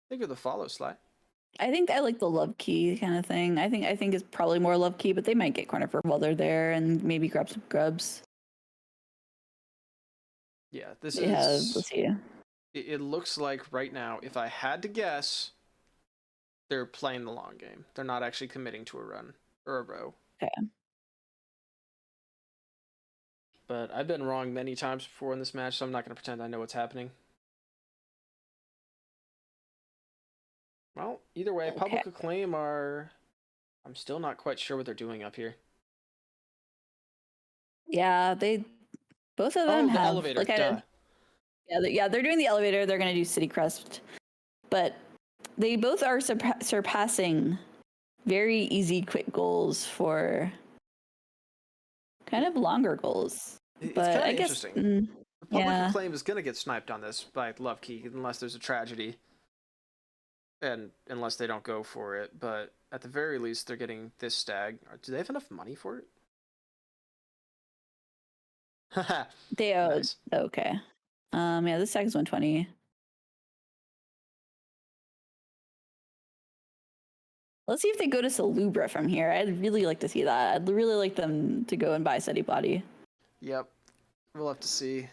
Think of the follow slide. I think I like the Love Key kind of thing. I think it's probably more Love Key, but they might get corner for while they're there and maybe grab some grubs. Yeah, this They have. is. Let's see. It looks like right now, if I had to guess, they're playing the long game. They're not actually committing to a run or a row. Okay. But I've been wrong many times before in this match, so I'm not going to pretend I know what's happening. Well, either way, Okay. Public Acclaim are... I'm still not quite sure what they're doing up here. Yeah, both of them the have elevator, duh. they're doing the elevator. They're going to do City Crest, but they both are surpassing very easy, quick goals for kind of longer goals. It's But kind I of guess, interesting. Public yeah. Acclaim is going to get sniped on this by Love Key unless there's a tragedy. And unless they don't go for it. But at the very least, they're getting this stag. Do they have enough money for it? Haha. They Nice. okay. Yeah, this tag is 120. Let's see if they go to Salubra from here. I'd really like to see that. I'd really like them to go and buy Steady Body. Yep. We'll have to see.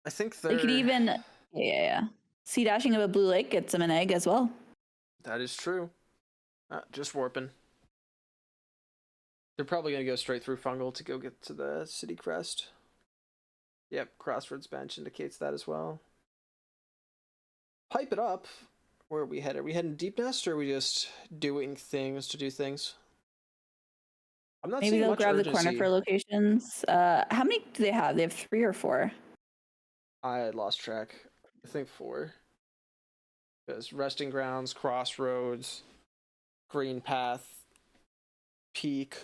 I think they're... They could even, yeah. Sea Dashing of a Blue Lake gets them an egg as well. That is true. Just warping. They're probably going to go straight through Fungal to go get to the City Crest. Yep, Crossroads bench indicates that as well. Pipe It Up Where are we headed? Are we heading deep nest, or are we just doing things to do things? I'm not Maybe seeing they'll much grab the urgency. corner for locations. How many do they have? They have 3 or 4. I lost track. I think 4. Because resting grounds, crossroads, green path, peak.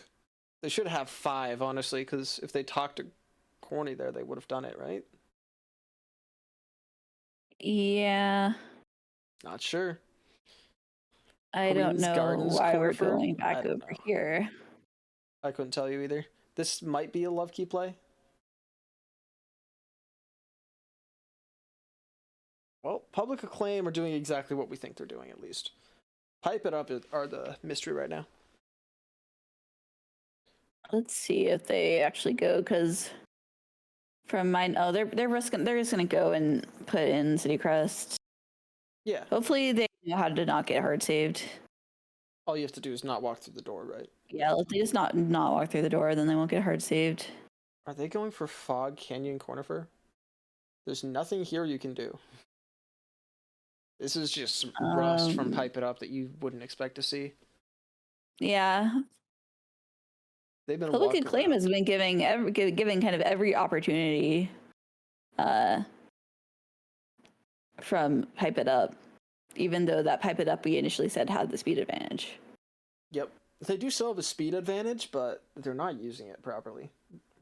They should have 5, honestly, because if they talked to Corny there, they would have done it, right? Yeah, Not sure. I don't Queen's know Gardens why we're Cornifer? going I back don't over know. here. I couldn't tell you either. This might be a love key play. Well, Public Acclaim are doing exactly what we think they're doing, at least. Pipe It Up are the mystery right now. Let's see if they actually go, because from mine, oh, they're just gonna go and put in City Crest. Yeah. Hopefully they know how to not get hard saved. All you have to do is not walk through the door, right? Yeah, if they just not walk through the door, then they won't get hard saved. Are they going for Fog Canyon Cornifer? There's nothing here you can do. This is just some rust from Pipe It Up that you wouldn't expect to see. Yeah, They've been Public walking Acclaim around. has been giving kind of every opportunity from Pipe It Up, even though that Pipe It Up we initially said had the speed advantage. They do still have a speed advantage, but they're not using it properly.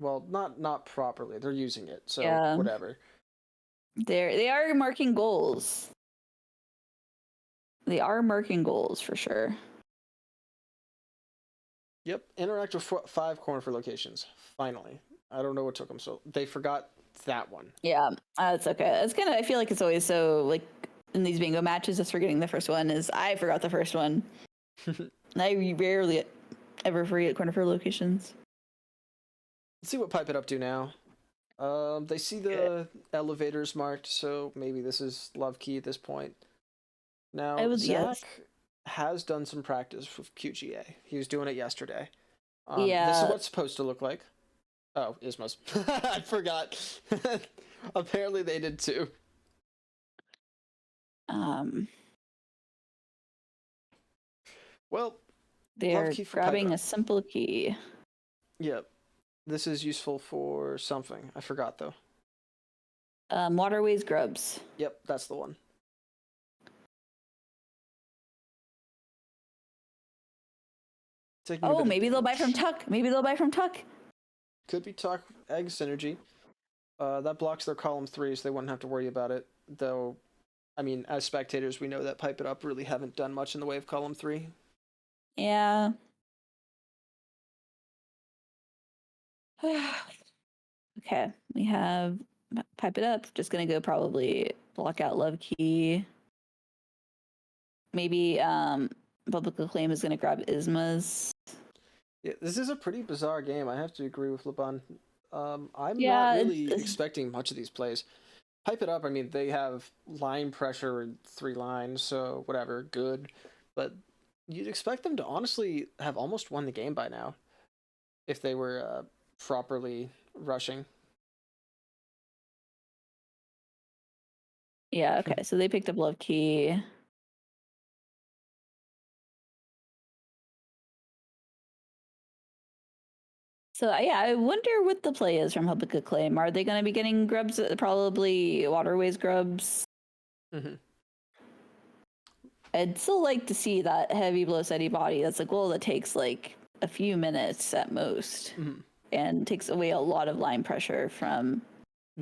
Well, not properly. They're using it, so Yeah. whatever. They are marking goals. They are marking goals for sure. Yep, interact with 5 corner for locations. Finally, I don't know what took them so. They forgot that one. Yeah, it's okay. It's kind of. I feel like it's always so like in these bingo matches, just forgetting the first one is. I forgot the first one. I rarely ever forget corner for locations. Let's see what Pipe It Up do now. They see the elevators marked, so maybe this is love key at this point. Now, Zach has done some practice with QGA. He was doing it yesterday. This is what it's supposed to look like. Oh, Ismos. I forgot. Apparently they did too. Well, they're grabbing a simple key. Yep. This is useful for something. I forgot though. Waterways Grubs. Yep, that's the one. Oh, maybe they'll buy from Tuck. Could be Tuck Egg Synergy. That blocks their column 3, so they wouldn't have to worry about it. Though, I mean, as spectators, we know that Pipe It Up really haven't done much in the way of column 3. Yeah. Okay, we have Pipe It Up. Just gonna go probably block out Love Key. Maybe Public Acclaim is gonna grab Isma's. Yeah, this is a pretty bizarre game. I have to agree with Laban. I'm Yeah, not really expecting much of these plays. Pipe It Up, I mean, they have line pressure in 3 lines, so whatever, good. But you'd expect them to honestly have almost won the game by now if they were properly rushing. Yeah, okay, so they picked up Love Key. So yeah, I wonder what the play is from Public Acclaim. Are they going to be getting grubs? Probably Waterways Grubs. Mm-hmm. I'd still like to see that heavy blow steady body. That's a goal that takes like a few minutes at most, and takes away a lot of line pressure from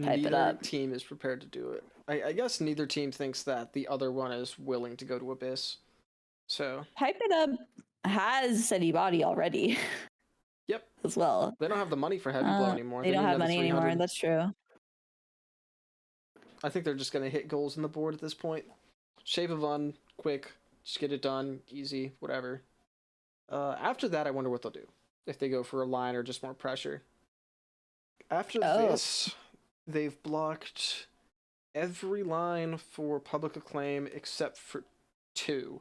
Pipe It Up. Neither team is prepared to do it. I guess neither team thinks that the other one is willing to go to Abyss. So Pipe It Up has steady body already. Yep. As well. They don't have the money for heavy blow anymore. They don't have money anymore. That's true. I think they're just going to hit goals on the board at this point. Shape of Un, quick, just get it done, easy, whatever. After that, I wonder what they'll do. If they go for a line or just more pressure. After this, they've blocked every line for Public Acclaim except for 2.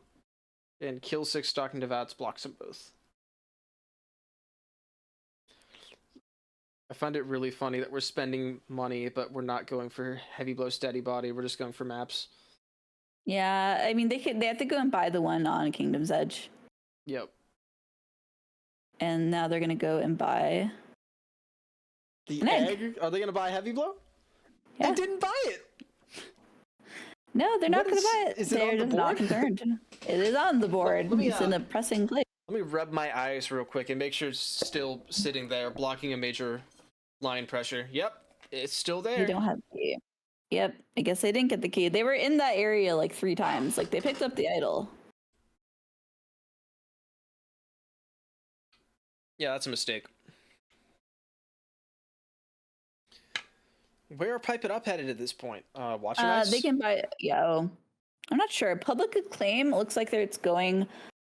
And Kill 6 Stalking Devouts blocks them both. I find it really funny that we're spending money, but we're not going for heavy blow steady body. We're just going for maps. Yeah, I mean they have to go and buy the one on Kingdom's Edge, Yep. and now they're gonna go and buy The an egg. egg? Are they gonna buy Heavy Blow? Yeah. They didn't buy it. No, they're not What going to is- buy it. is it They're on the just not board? concerned. It is on the board. let me, It's in a pressing place. Let me rub my eyes real quick and make sure it's still sitting there, blocking a major line pressure. Yep, it's still there. They don't have the key. Yep, I guess they didn't get the key. They were in that area like 3 times. Like they picked up the idol. Yeah, that's a mistake. Where are Pipe It Up headed at this point? Watch Your Eyes? They can buy. Yeah, oh, I'm not sure. Public Acclaim looks like it's going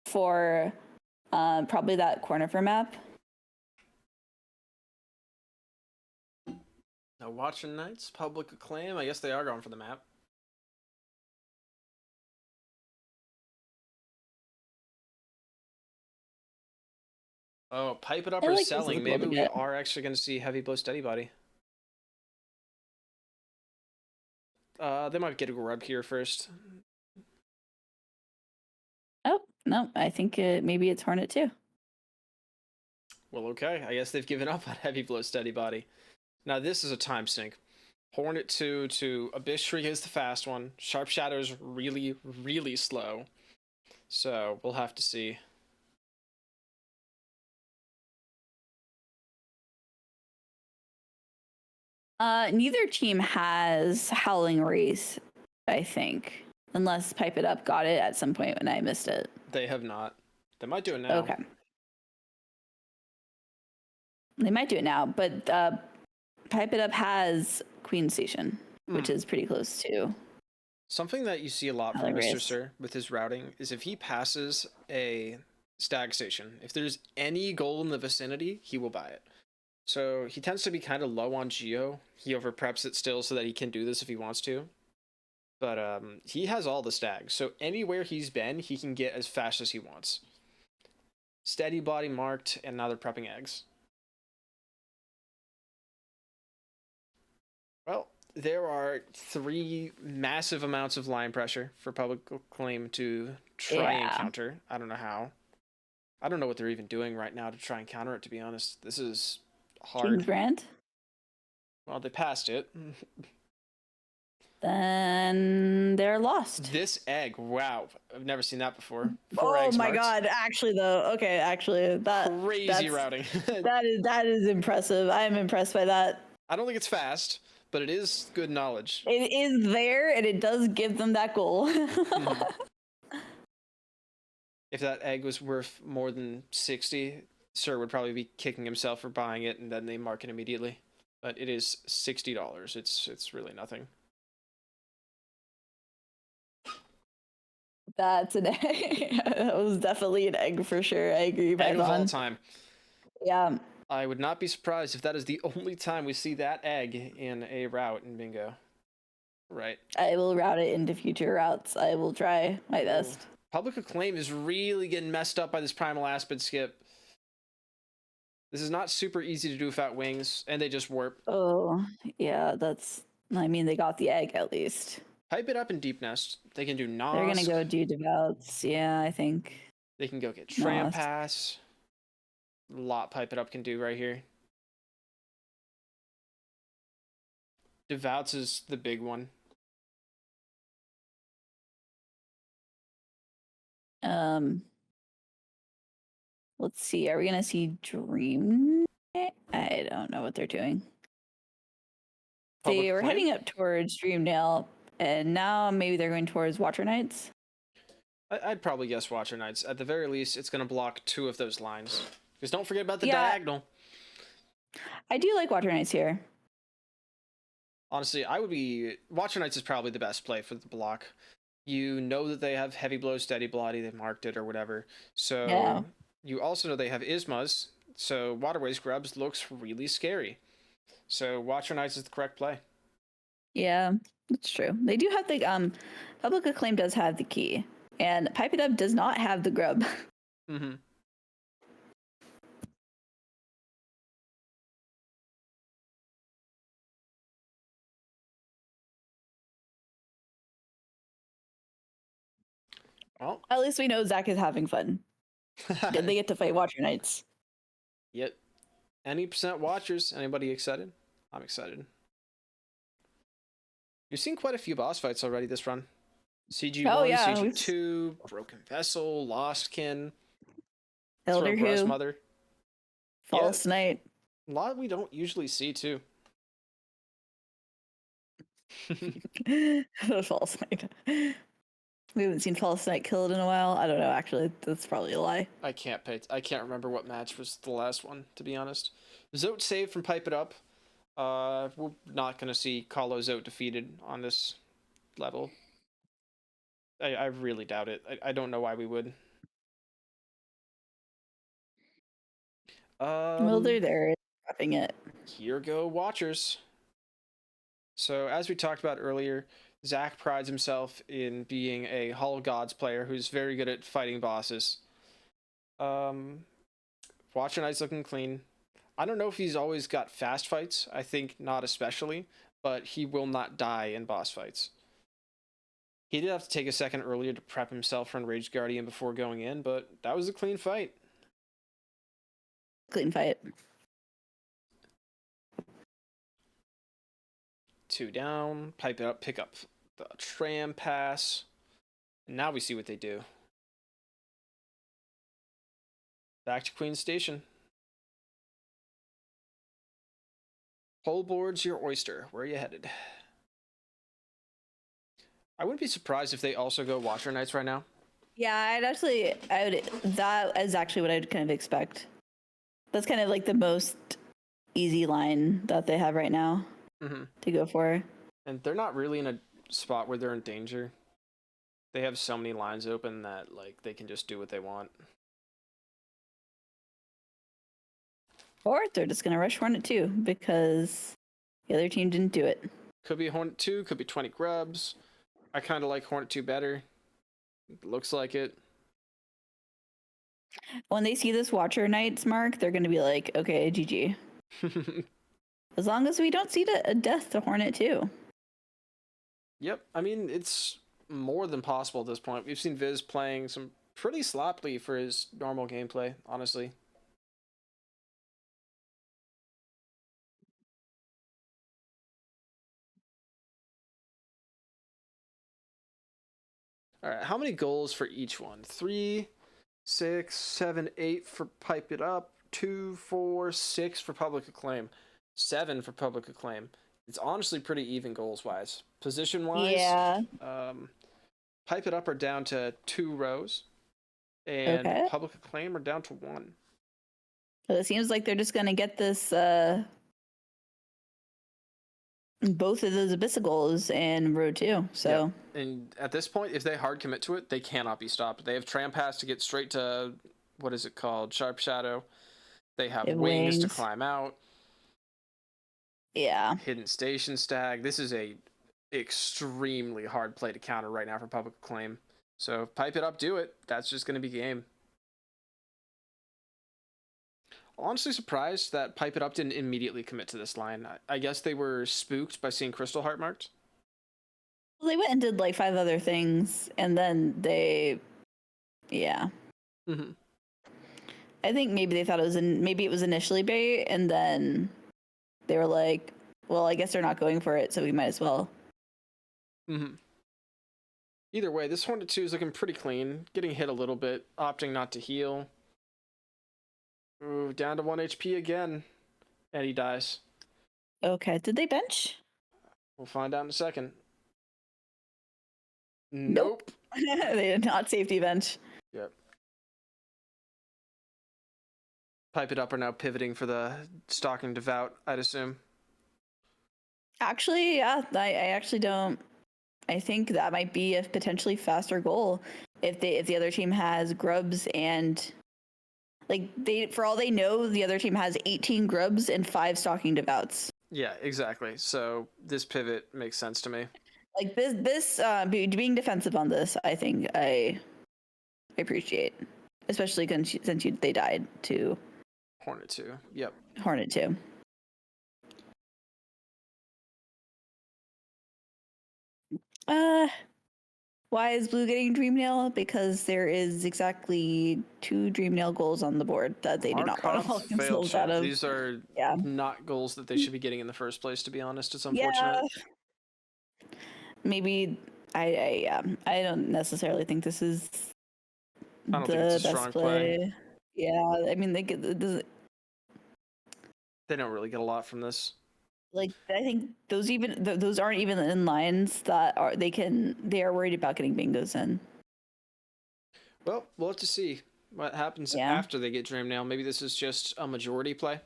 for probably that corner for map. No, Watching Nights, Public Acclaim. I guess they are going for the map. Oh, Pipe It Up I or like this selling. little Maybe we bit. are actually going to see Heavy Blow Steady Body. They might get a grub here first. Oh no, I think maybe it's Hornet too. Well, okay. I guess they've given up on Heavy Blow Steady Body. Now, this is a time sink. Hornet 2 to Abyss Shriek is the fast one. Sharp Shadow is really, really slow. So, we'll have to see. Neither team has Howling Race, I think. Unless Pipe It Up got it at some point when I missed it. They have not. They might do it now. Okay. They might do it now, but Pipe It Up has Queen Station, which is pretty close to. Something that you see a lot from Howling Mr. Race. Sir with his routing is if he passes a stag station, if there's any goal in the vicinity, he will buy it. So he tends to be kind of low on Geo. He over preps it still so that he can do this if he wants to. But he has all the stags, so anywhere he's been, he can get as fast as he wants. Steady Body marked, and now they're prepping eggs. Well, there are 3 massive amounts of line pressure for Public Acclaim to try and Yeah. counter. I don't know how. I don't know what they're even doing right now to try and counter it, to be honest. This is King's hard. Brand. Well, they passed it. Then they're lost. This egg, wow. I've never seen that before. 4 Oh eggs my marked. god! Actually, though, okay, actually, Crazy that's- routing. that is impressive. I am impressed by that. I don't think it's fast, but it is good knowledge. It is there, and it does give them that goal. If that egg was worth more than 60, Sir would probably be kicking himself for buying it, and then they mark it immediately. But it is $60. It's really nothing. That's an egg. That was definitely an egg for sure. I agree. Egg of all Python. time. Yeah. I would not be surprised if that is the only time we see that egg in a route in bingo. Right. I will route it into future routes. I will try my best. Public Acclaim is really getting messed up by this Primal Aspid skip. This is not super easy to do without wings, and they just warp. Oh, yeah, that's. I mean, they got the egg at least. Pipe It Up in Deep Nest. They can do Nos. They're gonna go do devouts. Yeah, I think. They can go get Nos. Trampass. A lot Pipe It Up can do right here. Devouts is the big one. Let's see. Are we gonna see Dream? I don't know what they're doing. Public They were Acclaim? heading up towards Dreamdale, and now maybe they're going towards Watcher Knights. I'd probably guess Watcher Knights. At the very least, it's going to block 2 of those lines. Because don't forget about the Yeah. diagonal. I do like Watcher Knights here. Honestly, I would be... Watcher Knights is probably the best play for the block. You know that they have Heavy Blow, Steady Bloody, they've marked it or whatever. So Yeah. you also know they have Ismas, so Waterways Grubs looks really scary. So Watcher Knights is the correct play. Yeah, that's true. They do have the Public Acclaim does have the key, and Pipe It Up does not have the grub. Mm-hmm. Well, At least we know Zach is having fun. Did they get to fight Watcher Knights? yet any percent watchers? Anybody excited? I'm excited. You've seen quite a few boss fights already this run. CG1, Oh, yeah, CG2, Broken Vessel, Lostkin, Elder Throw Brass Who, Mother. False Knight. A lot we don't usually see too. False Knight. We haven't seen False Knight killed in a while. I don't know. Actually, that's probably a lie. I can't remember what match was the last one, to be honest. Zote saved from Pipe It Up. We're not gonna see Kahlo Zote defeated on this level. I really doubt it. I don't know why we would. Well, they're there, prepping it. Here go Watchers. So as we talked about earlier, Zach prides himself in being a Hall of Gods player who's very good at fighting bosses. Watcher Knight's looking clean. I don't know if he's always got fast fights. I think not especially, but he will not die in boss fights. He did have to take a second earlier to prep himself for Enraged Guardian before going in, but that was a clean fight. Clean fight. 2 down, Pipe It Up, pick up the tram pass. And now we see what they do. Back to Queen Station. Pole board's your oyster. Where are you headed? I wouldn't be surprised if they also go Watcher Knights right now. Yeah, that is actually what I'd kind of expect. That's kind of like the most easy line that they have right now to go for. And they're not really in a spot where they're in danger. They have so many lines open that like they can just do what they want. Or they're just going to rush Hornet 2 because the other team didn't do it. Could be Hornet 2, could be 20 grubs. I kind of like Hornet 2 better. Looks like it. When they see this Watcher Knights mark, they're going to be like, okay, GG. As long as we don't see a death to Hornet 2. Yep, I mean, it's more than possible at this point. We've seen Viz playing some pretty sloppily for his normal gameplay, honestly. All right, how many goals for each one? 3, 6, 7, 8 for Pipe It Up, 2, 4, 6 for Public Acclaim, 7 for Public Acclaim. It's honestly pretty even goals wise. Position wise, Yeah. Pipe It Up are down to 2 rows, and Okay. Public Acclaim are down to 1. So it seems like they're just going to get this, both of those Abyssa goals in row 2. So. Yeah. And at this point, if they hard commit to it, they cannot be stopped. They have Tram Pass to get straight to, what is it called? Sharp Shadow. They have wings to climb out. Yeah. Hidden Station Stag. This is a extremely hard play to counter right now for Public Acclaim. So Pipe It Up, do it. That's just going to be game. Honestly surprised that Pipe It Up didn't immediately commit to this line. I guess they were spooked by seeing Crystal Heart marked. Well, they went and did like 5 other things, and then yeah. I think maybe they thought maybe it was initially bait, and then they were like, well, I guess they're not going for it, so we might as well. Either way, this Hornet 2 is looking pretty clean, getting hit a little bit, opting not to heal. Ooh, down to 1 HP again. And he dies. Okay, did they bench? We'll find out in a second. Nope. They did not safety bench. Yep. Pipe It Up are now pivoting for the Stalking Devout, I'd assume. Actually, yeah, I actually don't. I think that might be a potentially faster goal if the other team has grubs and for all they know, the other team has 18 grubs and 5 Stalking Devouts. Yeah, exactly. So this pivot makes sense to me. Like this being defensive on this, I think I appreciate, especially since they died to Hornet 2. Yep. Hornet 2. Why is blue getting Dreamnail? Because there is exactly 2 Dreamnail goals on the board that they do Our not want to comp lock failed themselves out shit. of. These are Yeah. not goals that they should be getting in the first place, to be honest. It's Yeah. unfortunate. Maybe I don't necessarily think this is I don't the think it's a best strong play. play. Yeah, I mean, They don't really get a lot from this. like I think those aren't even in lines that they are worried about getting bingos in. Well, we'll have to see what happens Yeah. after they get Dreamnail. Maybe this is just a majority play.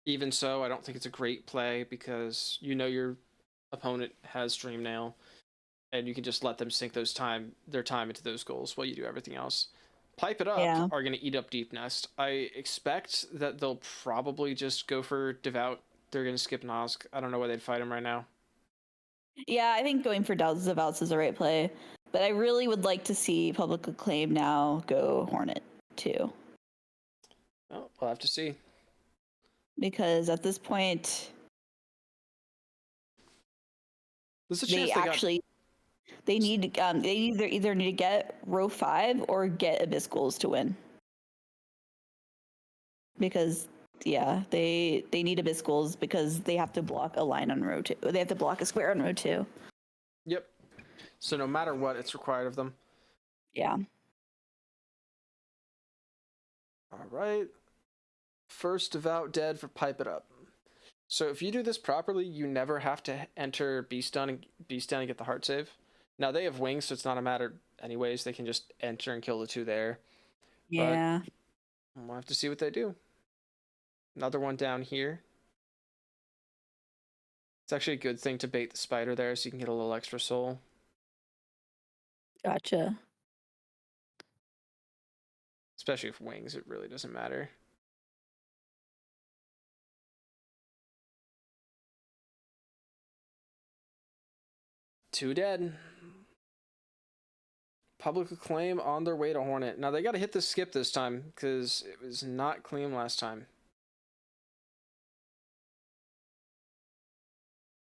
Even so, I don't think it's a great play because you know your opponent has Dreamnail, and you can just let them sink their time into those goals while you do everything else. Pipe It Up Yeah. are going to eat up Deep Nest. I expect that they'll probably just go for Devout. They're going to skip Nosk. I don't know why they'd fight him right now. Yeah, I think going for Doubts of Outs is the right play, but I really would like to see Public Acclaim now go Hornet too, Well, we'll have to see. because at this point There's a they chance actually they need they either need to get row 5 or get Abyss goals to win, because yeah, they need Abyss goals because they have to block a line on row 2. They have to block a square on row 2. Yep. So no matter what, it's required of them. Yeah. All right. First Devout dead for Pipe It Up. So if you do this properly, you never have to enter Beast Down and get the heart save. Now they have wings, so it's not a matter anyways. They can just enter and kill the 2 there. Yeah. We'll have to see what they do. Another one down here. It's actually a good thing to bait the spider there so you can get a little extra soul. Gotcha. Especially with wings, it really doesn't matter. Two dead. Public Acclaim on their way to Hornet. Now they got to hit the skip this time because it was not clean last time.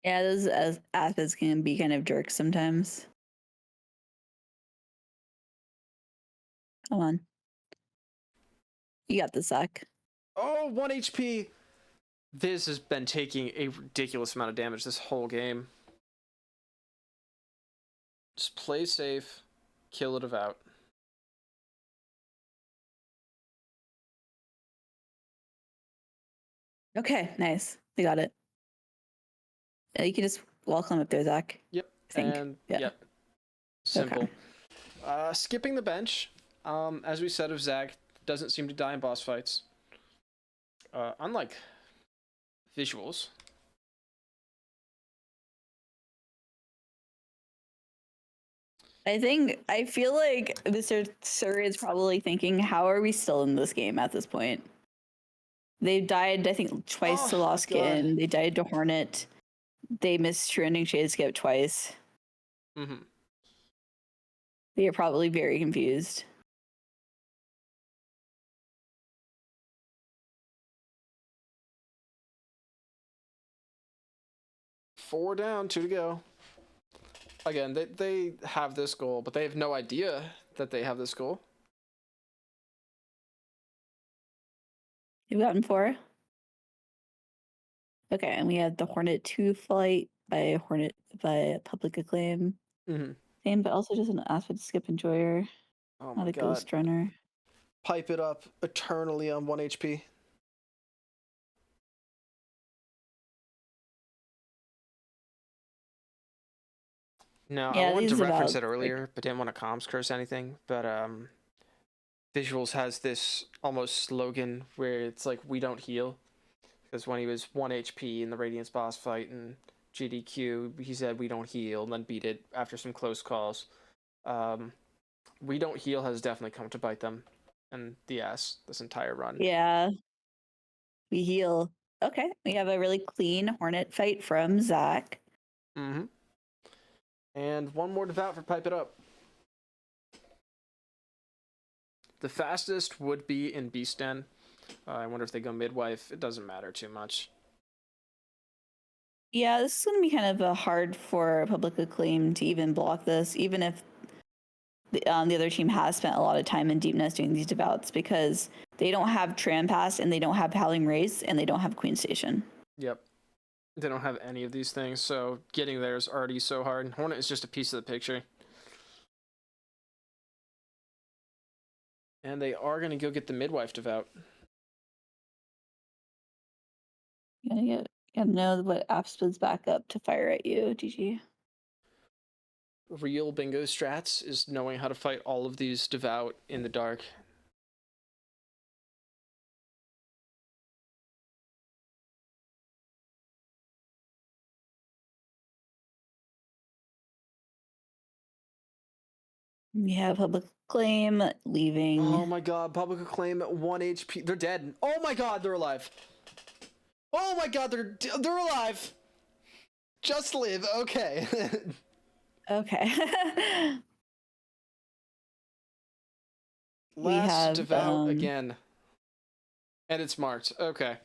Yeah, those acids can be kind of jerks sometimes. Come on. You got the Zach. Oh, 1 HP. This has been taking a ridiculous amount of damage this whole game. Just play safe. Kill a Devout. Okay, nice. We got it. You can just welcome up there, Zach. Yep. I think. And Yeah. yep. Simple. Okay. Skipping the bench. As we said of Zach, doesn't seem to die in boss fights. Unlike visuals. I feel like Mr. Sir is probably thinking, how are we still in this game at this point? They died, I think, twice to Lost Kitten. They died to Hornet. They missed Trending Shade Skip twice. Mm-hmm. They are probably very confused. Four down, 2 to go. Again, they have this goal, but they have no idea that they have this goal. You've gotten 4? Okay, and we had the Hornet 2 flight by Public Acclaim. Mm-hmm. Same, but also just an Acid Skip Enjoyer. Oh Not my a god. Ghost Runner. Pipe It Up eternally on 1 HP. Now, Yeah, I wanted to these reference Devout, it earlier, but didn't want to comms curse anything. But Visuals has this almost slogan where it's like, we don't heal. Because when he was 1 HP in the Radiance boss fight in GDQ, he said, we don't heal, and then beat it after some close calls. We don't heal has definitely come to bite them in the ass this entire run. Yeah. We heal. Okay, we have a really clean Hornet fight from Zach. Mm-hmm. And one more Devout for Pipe It Up. The fastest would be in Beast Den. I wonder if they go midwife. It doesn't matter too much. Yeah, this is going to be kind of hard for Public Acclaim to even block this, even if the other team has spent a lot of time in deepness doing these devouts because they don't have Tram Pass and they don't have Howling Race and they don't have Queen Station. Yep. They don't have any of these things, so getting there is already so hard. Hornet is just a piece of the picture. And they are going to go get the midwife devout. You gotta know what app splits back up to fire at you, GG. Real bingo strats is knowing how to fight all of these devout in the dark. We have Public Acclaim leaving. Oh my god, Public Acclaim at 1 HP. They're dead. Oh my god, they're alive. Oh my god, they're alive. Just live. Okay. Okay. Last have, devout again. And it's marked. Okay.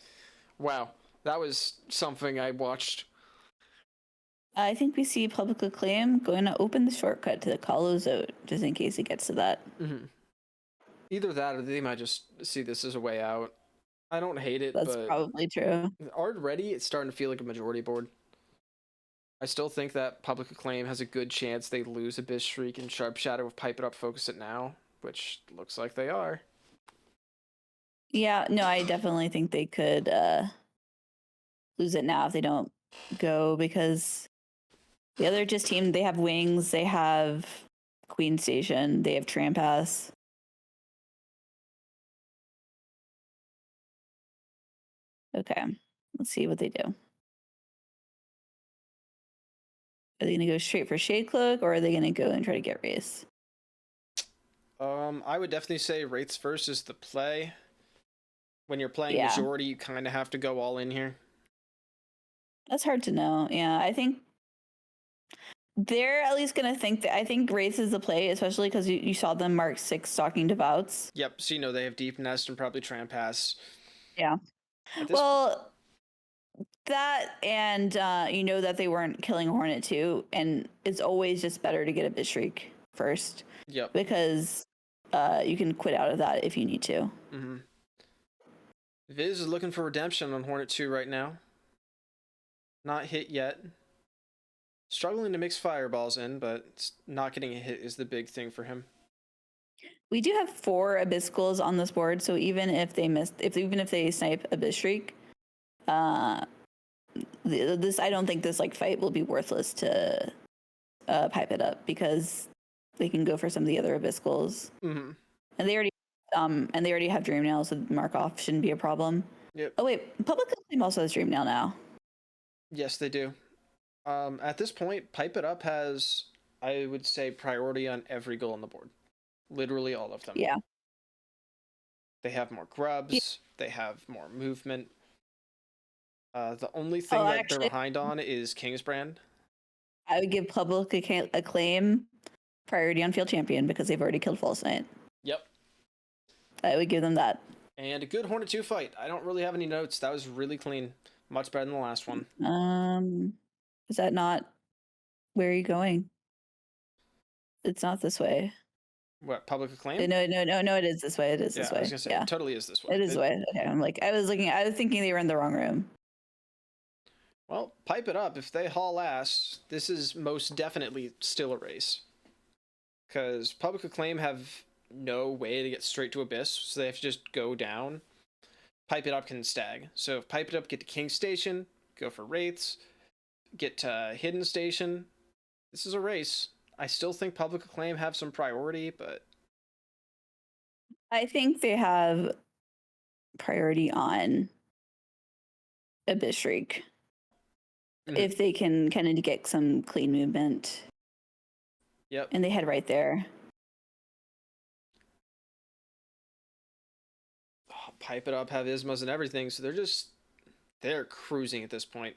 Wow. That was something I watched. I think we see Public Acclaim going to open the shortcut to the Kalos just in case it gets to that. Mm-hmm. Either that or they might just see this as a way out. I don't hate it, That's but probably true. already it's starting to feel like a majority board. I still think that Public Acclaim has a good chance they lose Abyss Shriek and Sharp Shadow with Pipe It Up, Focus It Now, which looks like they are. Yeah, no, I definitely think they could lose it now if they don't go because the other just team, they have Wings, they have Queen Station, they have Tram Pass. Okay, let's see what they do. Are they going to go straight for Shade Cloak or are they going to go and try to get Race? I would definitely say Wraiths first is the play. When you're playing Yeah. majority, you kind of have to go all in here. That's hard to know. Yeah, I think they're at least going to think that. I think Wraith is the play, especially because you saw them mark 6 Stalking Devouts. Yep, so you know they have Deep Nest and probably Tram Pass. Yeah. At this Well, that and you know that they weren't killing Hornet too, and it's always just better to get a Abyss Shriek first Yep. because you can quit out of that if you need to. Mm-hmm. Viz is looking for redemption on Hornet 2 right now. Not hit yet. Struggling to mix fireballs in, but not getting a hit is the big thing for him. We do have 4 Abyssals on this board, so even if they even if they snipe Abyss Shriek, this I don't think this fight will be worthless to Pipe It Up because they can go for some of the other Abyssals. Mm-hmm. And they already have Dream Nail, so mark off shouldn't be a problem. Yep. Oh wait, Public Acclaim also has Dream Nail now. Yes, they do. At this point, Pipe It Up has, I would say, priority on every goal on the board. Literally all of them. Yeah. They have more grubs. Yeah. They have more movement. The only thing they're behind on is Kingsbrand. I would give Public Acclaim priority on Field Champion because they've already killed False Knight. Yep. I would give them that. And a good Hornet 2 fight. I don't really have any notes. That was really clean. Much better than the last one. Is that not where are you going? It's not this way. What, Public Acclaim? No, it is this way. It is this way. I was gonna say, yeah. It totally is this way. It is this way. Okay, I was thinking they were in the wrong room. Well, Pipe It Up. If they haul ass, this is most definitely still a race. Because Public Acclaim have no way to get straight to Abyss, so they have to just go down. Pipe It Up can stag. So if Pipe It Up get to King Station, go for Wraiths, get to Hidden Station, this is a race. I still think Public Acclaim have some priority, but I think they have priority on Abyss Shriek. If they can kind of get some clean movement. Yep. And they head right there. Pipe It Up have Ismas and everything, so they're cruising at this point.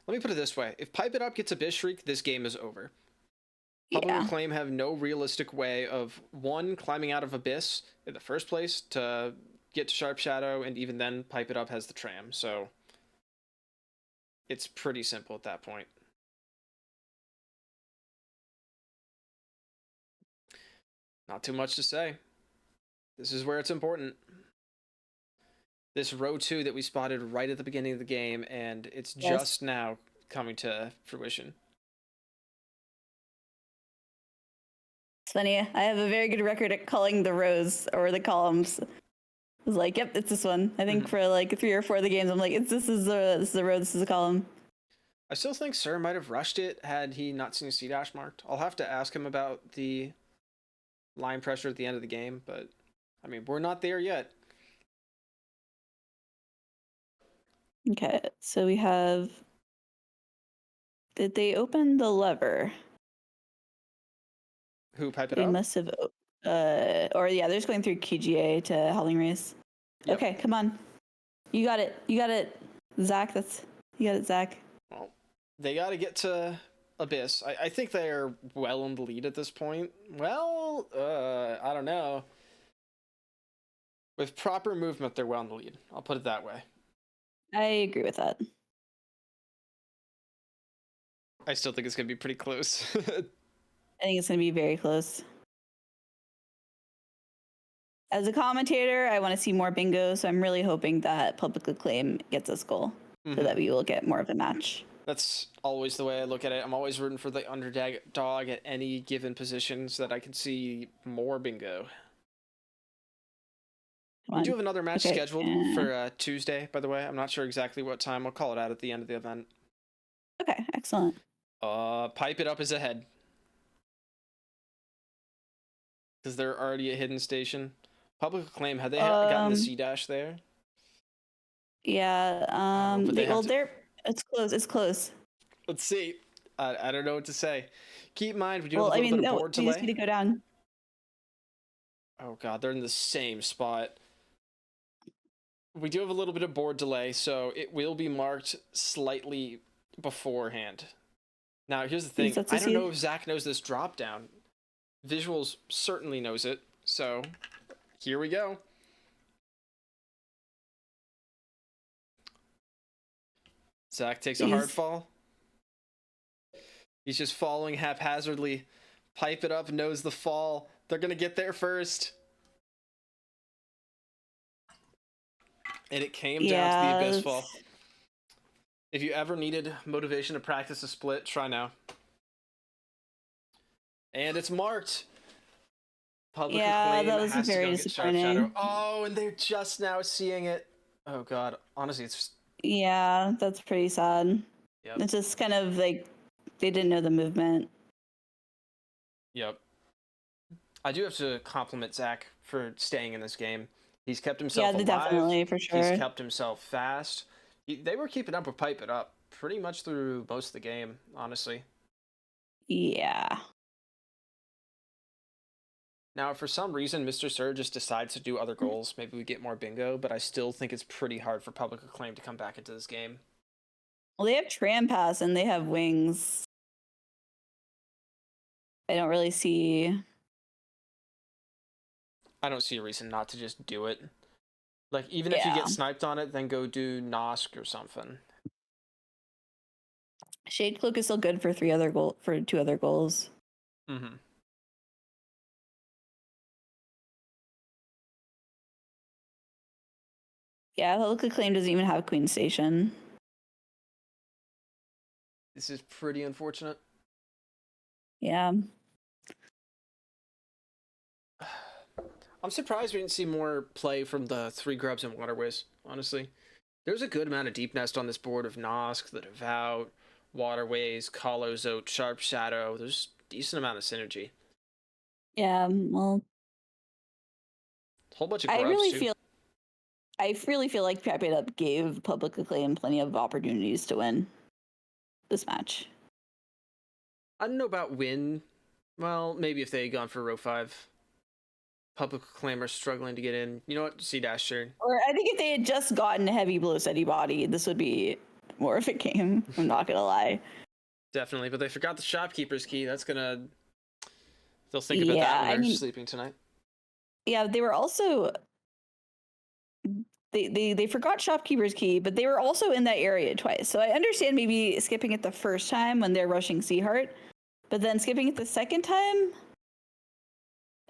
Let me put it this way. If Pipe It Up gets Abyss Shriek, this game is over. Public Acclaim have no realistic way of, one, climbing out of Abyss in the first place to get to Sharp Shadow, and even then, Pipe It Up has the tram, so it's pretty simple at that point. Not too much to say. This is where it's important. This row 2 that we spotted right at the beginning of the game, and it's just now coming to fruition. It's funny. I have a very good record at calling the rows or the columns. I was like, yep, it's this one. I think for like 3 or 4 of the games, I'm like, this is a row, this is a column. I still think Sir might have rushed it had he not seen a C-dash marked. I'll have to ask him about the line pressure at the end of the game, but I mean, we're not there yet. Okay, so we have... Did they open the lever? Who pipe it They up? must have... or yeah, they're just going through QGA to Howling Race. Yep. Okay, come on. You got it. You got it, Zach. You got it, Zach. Well, they got to get to Abyss. I think they're well in the lead at this point. Well, I don't know. With proper movement, they're well in the lead. I'll put it that way. I agree with that. I still think it's going to be pretty close. I think it's going to be very close. As a commentator, I want to see more bingo, so I'm really hoping that Public Acclaim gets this goal so that we will get more of a match. That's always the way I look at it. I'm always rooting for the underdog at any given position so that I can see more bingo. We do have another match scheduled for Tuesday, by the way. I'm not sure exactly what time. I'll call it out at the end of the event. Okay, excellent. Pipe It Up is ahead. Because they're already a hidden station. Public Acclaim, had they gotten the C-dash there? Yeah, it's close. It's close. Let's see. I don't know what to say. Keep in mind, we do have a little bit of board they delay. just need to go down. Oh god, they're in the same spot. We do have a little bit of board delay, so it will be marked slightly beforehand. Now, here's the thing. I don't know if Zach knows this drop down. Visuals certainly knows it, so here we go. Zach takes a hard fall. He's just falling haphazardly. Pipe It Up knows the fall. They're going to get there first. And it came down to the Abyss fall. If you ever needed motivation to practice a split, try now. And it's marked. Public Acclaim that was has very to go get Sharp disappointing. Shadow. Oh, and they're just now seeing it. Oh god, honestly, it's... Yeah, that's pretty sad. Yep. It's just kind of like they didn't know the movement. Yep. I do have to compliment Zach for staying in this game. He's kept himself alive. Definitely, for sure. He's kept himself fast. They were keeping up with Pipe It Up pretty much through most of the game, honestly. Yeah. Now, if for some reason Mr. Sir just decides to do other goals, maybe we get more bingo, but I still think it's pretty hard for Public Acclaim to come back into this game. Well, they have Tram Pass and they have Wings. I don't really see... I don't see a reason not to just do it. Like, even if you get sniped on it, then go do Nosk or something. Shade Cloak is still good for 2 other goals. Mm-hmm. Yeah, Public Acclaim doesn't even have Queen Station. This is pretty unfortunate. Yeah. I'm surprised we didn't see more play from the 3 grubs and waterways, honestly. There's a good amount of deep nest on this board of Nosk, the Devout, Waterways, Kalozote, Sharp Shadow. There's a decent amount of synergy. Yeah, well... Whole bunch of grubs, I really feel like Pipe It Up gave Public Acclaim plenty of opportunities to win this match. I don't know about win. Well, maybe if they had gone for row 5. Public Acclaim are struggling to get in. You know what? C-dash turn. Or I think if they had just gotten a heavy blow steady body, this would be more of a game. I'm not gonna lie. Definitely, but they forgot the shopkeeper's key. That's gonna... They'll think about that when they're sleeping tonight. Yeah, they were also... They forgot shopkeeper's key, but they were also in that area twice. So I understand maybe skipping it the first time when they're rushing Seaheart, but then skipping it the second time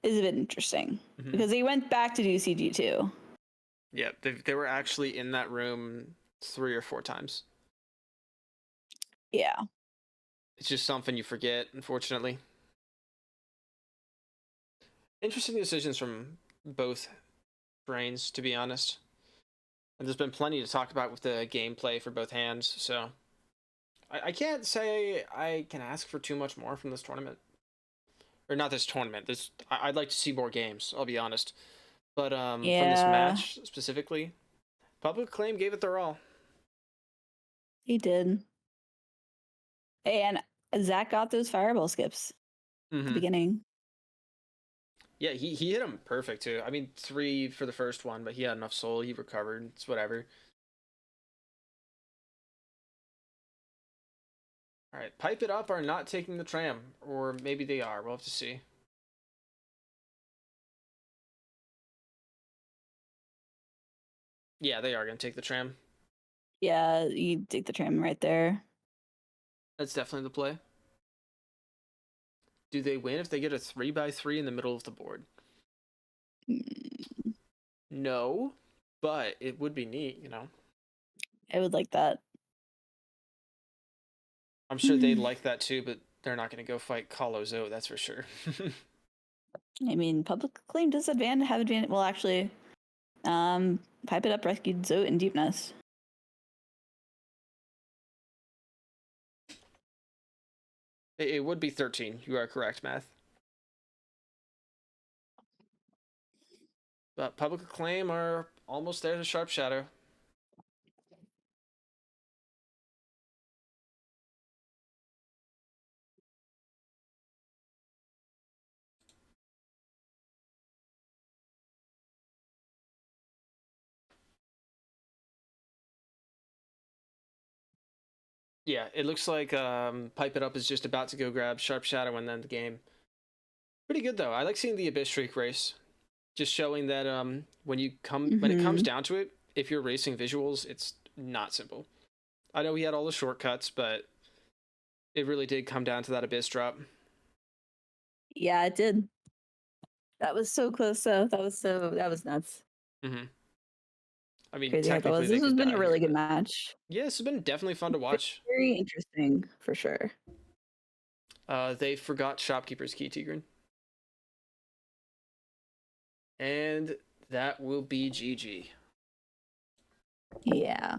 is a bit interesting Mhm. because they went back to do CG2. Yeah, they were actually in that room 3 or 4 times. Yeah. It's just something you forget, unfortunately. Interesting decisions from both brains, to be honest. And there's been plenty to talk about with the gameplay for both hands, so I can't say I can ask for too much more from this tournament. Or not this tournament. I'd like to see more games, I'll be honest. But from this Yeah. match specifically, Public Acclaim gave it their all. He did. And Zach got those fireball skips at the Mhm. beginning. Yeah, he hit him perfect too. I mean, 3 for the first one, but he had enough soul. He recovered. It's whatever. All right, Pipe It Up are not taking the tram, or maybe they are. We'll have to see. Yeah, they are going to take the tram. Yeah, you take the tram right there. That's definitely the play. Do they win if they get a 3x3 in the middle of the board? Mm, No, but it would be neat, you know? I would like that. I'm sure they'd like that too, but they're not going to go fight Kalozo, that's for sure. I mean, Public Acclaim does have advantage. Well, actually, Pipe It Up rescued Zote in Deep Nest. It would be 13. You are correct, Math. But Public Acclaim are almost there to Sharp Shadow. Yeah, it looks like Pipe It Up is just about to go grab Sharp Shadow and then the game. Pretty good though. I like seeing the Abyss Streak race. Just showing that when it comes down to it, if you're racing visuals, it's not simple. I know he had all the shortcuts, but it really did come down to that Abyss drop. Yeah, it did. That was so close though. That was nuts. Mm-hmm. I mean, Crazy how that technically, was. they This has could been die a really here, good but match. yeah, it's been definitely fun to watch. Very interesting for sure. They forgot Shopkeeper's Key, Tigran. And that will be GG. Yeah.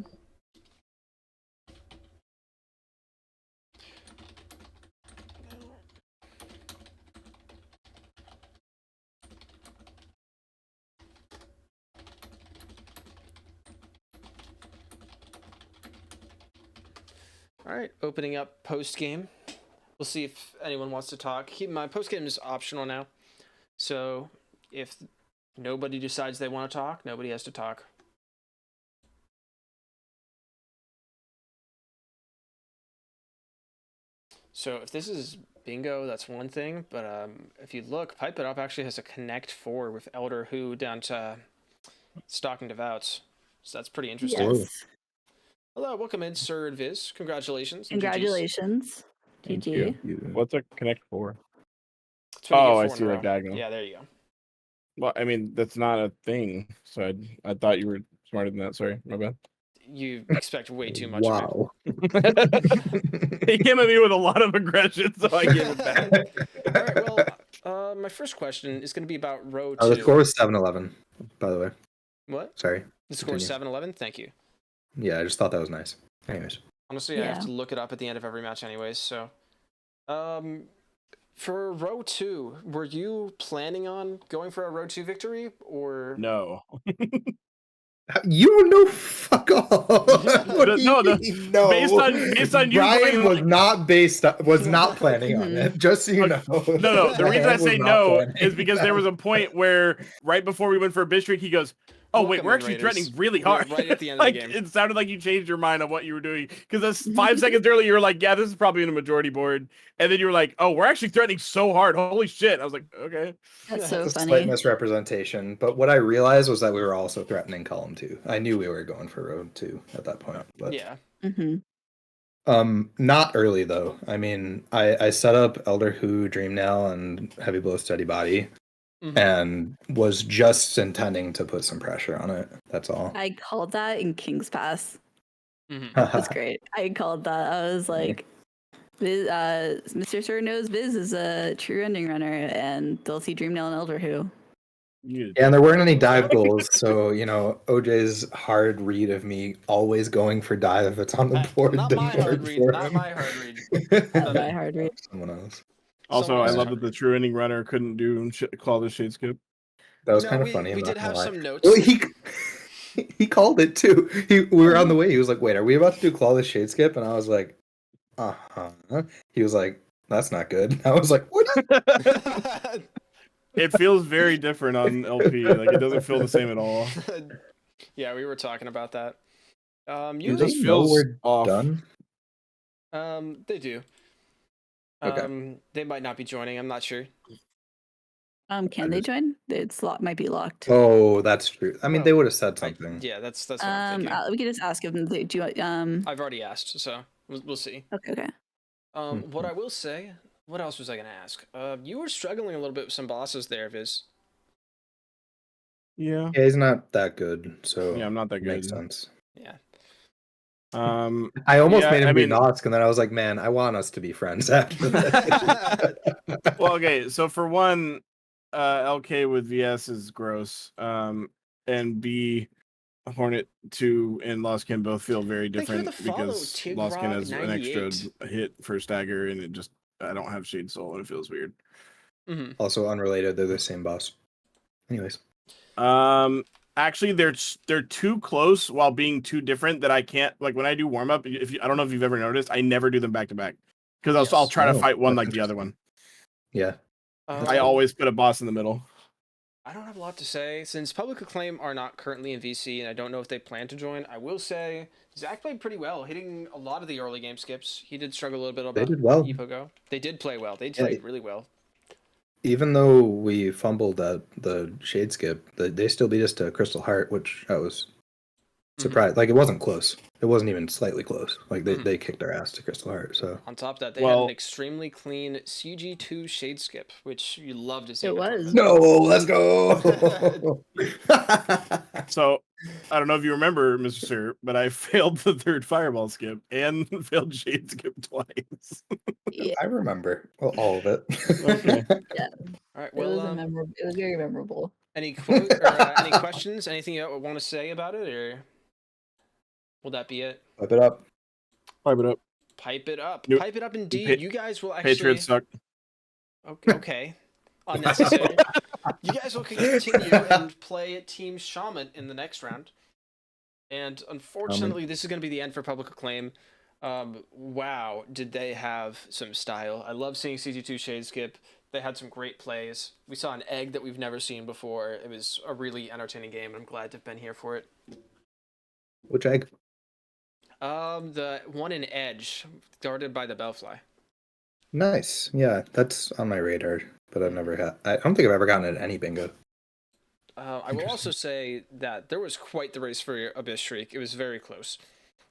All right, opening up post game. We'll see if anyone wants to talk. Keep in mind, post game is optional now. So if nobody decides they want to talk, nobody has to talk. So if this is bingo, that's one thing. But if you look, Pipe It Up actually has a connect 4 with Elder Who down to Stalking Devouts. So that's pretty interesting. Yes. Hello, welcome in, Sir and Viz. Congratulations. and GGs. Congratulations. Thank GG. you. What's a connect for? It's when you Oh, get I 4 see, in a like row. diagonal. Yeah, there you go. Well, I mean, that's not a thing. So I thought you were smarter than that. Sorry, my bad. You expect way too much. Wow. He came at me with a lot of aggression, so I gave it back. All right, well, my first question is going to be about row 2. Oh, the score was 7-11, by the way. What? Sorry. The score is Continue. 7-11? Thank you. Yeah, I just thought that was nice. Anyways. Honestly, I have Yeah. to look it up at the end of every match anyways, so... For row 2, were you planning on going for a row 2 victory, or... No. You know, fuck off. What do you No, mean, no. based on you Brian going, was like- was not planning on it. Just so you know. No. The reason I Brian say was not no planning is because there was a point where right before we went for a bid streak, he goes, "Oh wait, Welcome we're in, actually Raiders. threatening really We're hard." right at the end of like the game. it sounded like you changed your mind on what you were doing because 5 seconds earlier you were like, "Yeah, this is probably in a majority board," and then you were like, "Oh, we're actually threatening so hard. Holy shit!" I was like, "Okay." That's so It's a slight funny. misrepresentation, but what I realized was that we were also threatening column 2. I knew we were going for road 2 at that point, but Yeah. Mm-hmm. Not early though. I mean, I set up Elder Who, Dream Nail, and Heavy Blow Steady Body, and was just intending to put some pressure on it. That's all. I called that in King's Pass. Mhm. That's great. I called that. I was like, Mr. Sir knows Viz is a true ending runner, and they'll see Dreamnail and Elderwho. Yeah, and there weren't any dive goals, so OJ's hard read of me always going for dive. It's on the board. Not my hard read. Not my hard read. Not my hard read. Someone else. Also, I love hard that the true ending runner couldn't do call the shade skip. That was No, kind of funny. We I'm did not have gonna lie. some notes. Well, he called it too. We were on the way. He was like, "Wait, are we about to do clawless shade skip?" And I was like, "Uh-huh." He was like, "That's not good." I was like, "What?" It feels very different on LP. Like it doesn't feel the same at all. Yeah, we were talking about that. Do You they just know feels we're off. done? They do. Okay. They might not be joining. I'm not sure. Can they join? It's might be locked. Oh, that's true. I mean, Oh, they would have said something. Yeah, that's what I'm thinking. We could just ask if they do. I've already asked, so we'll see. Okay. What I will say. What else was I gonna ask? You were struggling a little bit with some bosses there, Viz. Yeah. Yeah, he's not that good, so Yeah, I'm not that good. makes sense. Yeah. I almost yeah, made him I be mean- Nosk, and then I was like, man, I want us to be friends after that. Well, okay. So for one, LK with VS is gross. And B, Hornet 2 and Lostkin both feel very Thank you for different the follow, because Lostkin has an extra 98. hit for stagger, and I don't have Shade Soul, and it feels weird. Mm-hmm. Also unrelated, they're the same boss. Anyways. Actually, they're too close while being too different that I can't, like, when I do warm up. I don't know if you've ever noticed, I never do them back to back because I'll try to Oh, fight one that's like the other one. Yeah. I always put a boss in the middle. I don't have a lot to say since Public Acclaim are not currently in VC, and I don't know if they plan to join. I will say Zach played pretty well, hitting a lot of the early game skips. He did struggle a little bit about They did well. Epogo. They did play well. They played really well. Even though we fumbled at the shade skip, they still beat us to Crystal Heart, which I was surprised. Like, it wasn't close. It wasn't even slightly close. Like, they kicked our ass to Crystal Heart. So On top of that, they had an extremely clean CG2 shade skip, which you love to see. It was. no, let's go. So I don't know if you remember, Mr. Sir, but I failed the third fireball skip and failed shade skip twice. Yeah. I remember all of it. Okay. Yeah. All right. It Well, was it was very memorable. any quote or any questions? Anything you want to say about it, or will that be it? Pipe it up. Pipe it up. Pipe it up. Nope. Pipe it up indeed. You guys will actually. Patriots suck. Okay. Unnecessary. You guys will continue and play Team Shaman in the next round. And unfortunately, this is going to be the end for Public Acclaim. Wow, did they have some style. I love seeing CG2 Shade Skip. They had some great plays. We saw an egg that we've never seen before. It was a really entertaining game, and I'm glad to have been here for it. Which egg? The one in Edge, guarded by the Bellfly. Nice. Yeah, that's on my radar, but I've never had. I don't think I've ever gotten it at any bingo. I will also say that there was quite the race for Abyss Shriek. It was very close.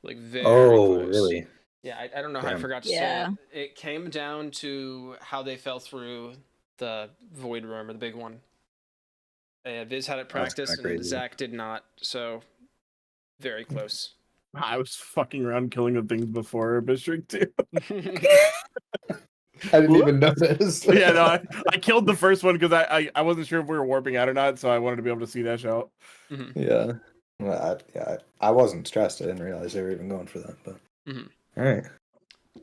Like, very close. Really? Yeah, I don't know how I forgot to say it. It came down to how they fell through the Void Room, or the big one. Viz had it practiced, and Zach did not, so very close. I was fucking around killing the things before Bishrick too. I didn't even notice. Yeah, no, I killed the first one because I wasn't sure if we were warping out or not, so I wanted to be able to see that shout. Yeah. Well, I wasn't stressed. I didn't realize they were even going for that. But all right.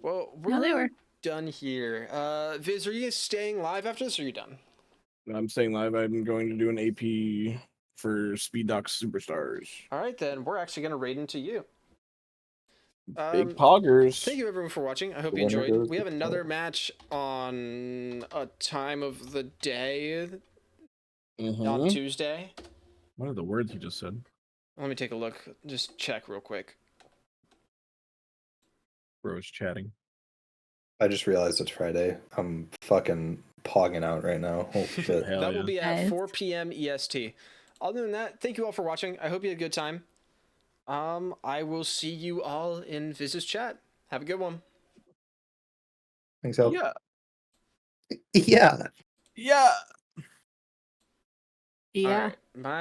Well, they were done here. Viz, are you guys staying live after this, or are you done? I'm staying live. I'm going to do an AP for Speed Docs Superstars. All right, then we're actually going to raid into you. Big poggers. Thank you everyone for watching. I hope you enjoyed. We have another match on a time of the day on Tuesday. What are the words you just said? Let me take a look. Just check real quick. Bro's chatting. I just realized it's Friday. I'm fucking pogging out right now. Holy shit. That will be at 4 p.m. EST. Other than that, thank you all for watching. I hope you had a good time. I will see you all in Viz's chat. Have a good one. Thanks, Al. Yeah. Yeah. Yeah. Yeah. All right, my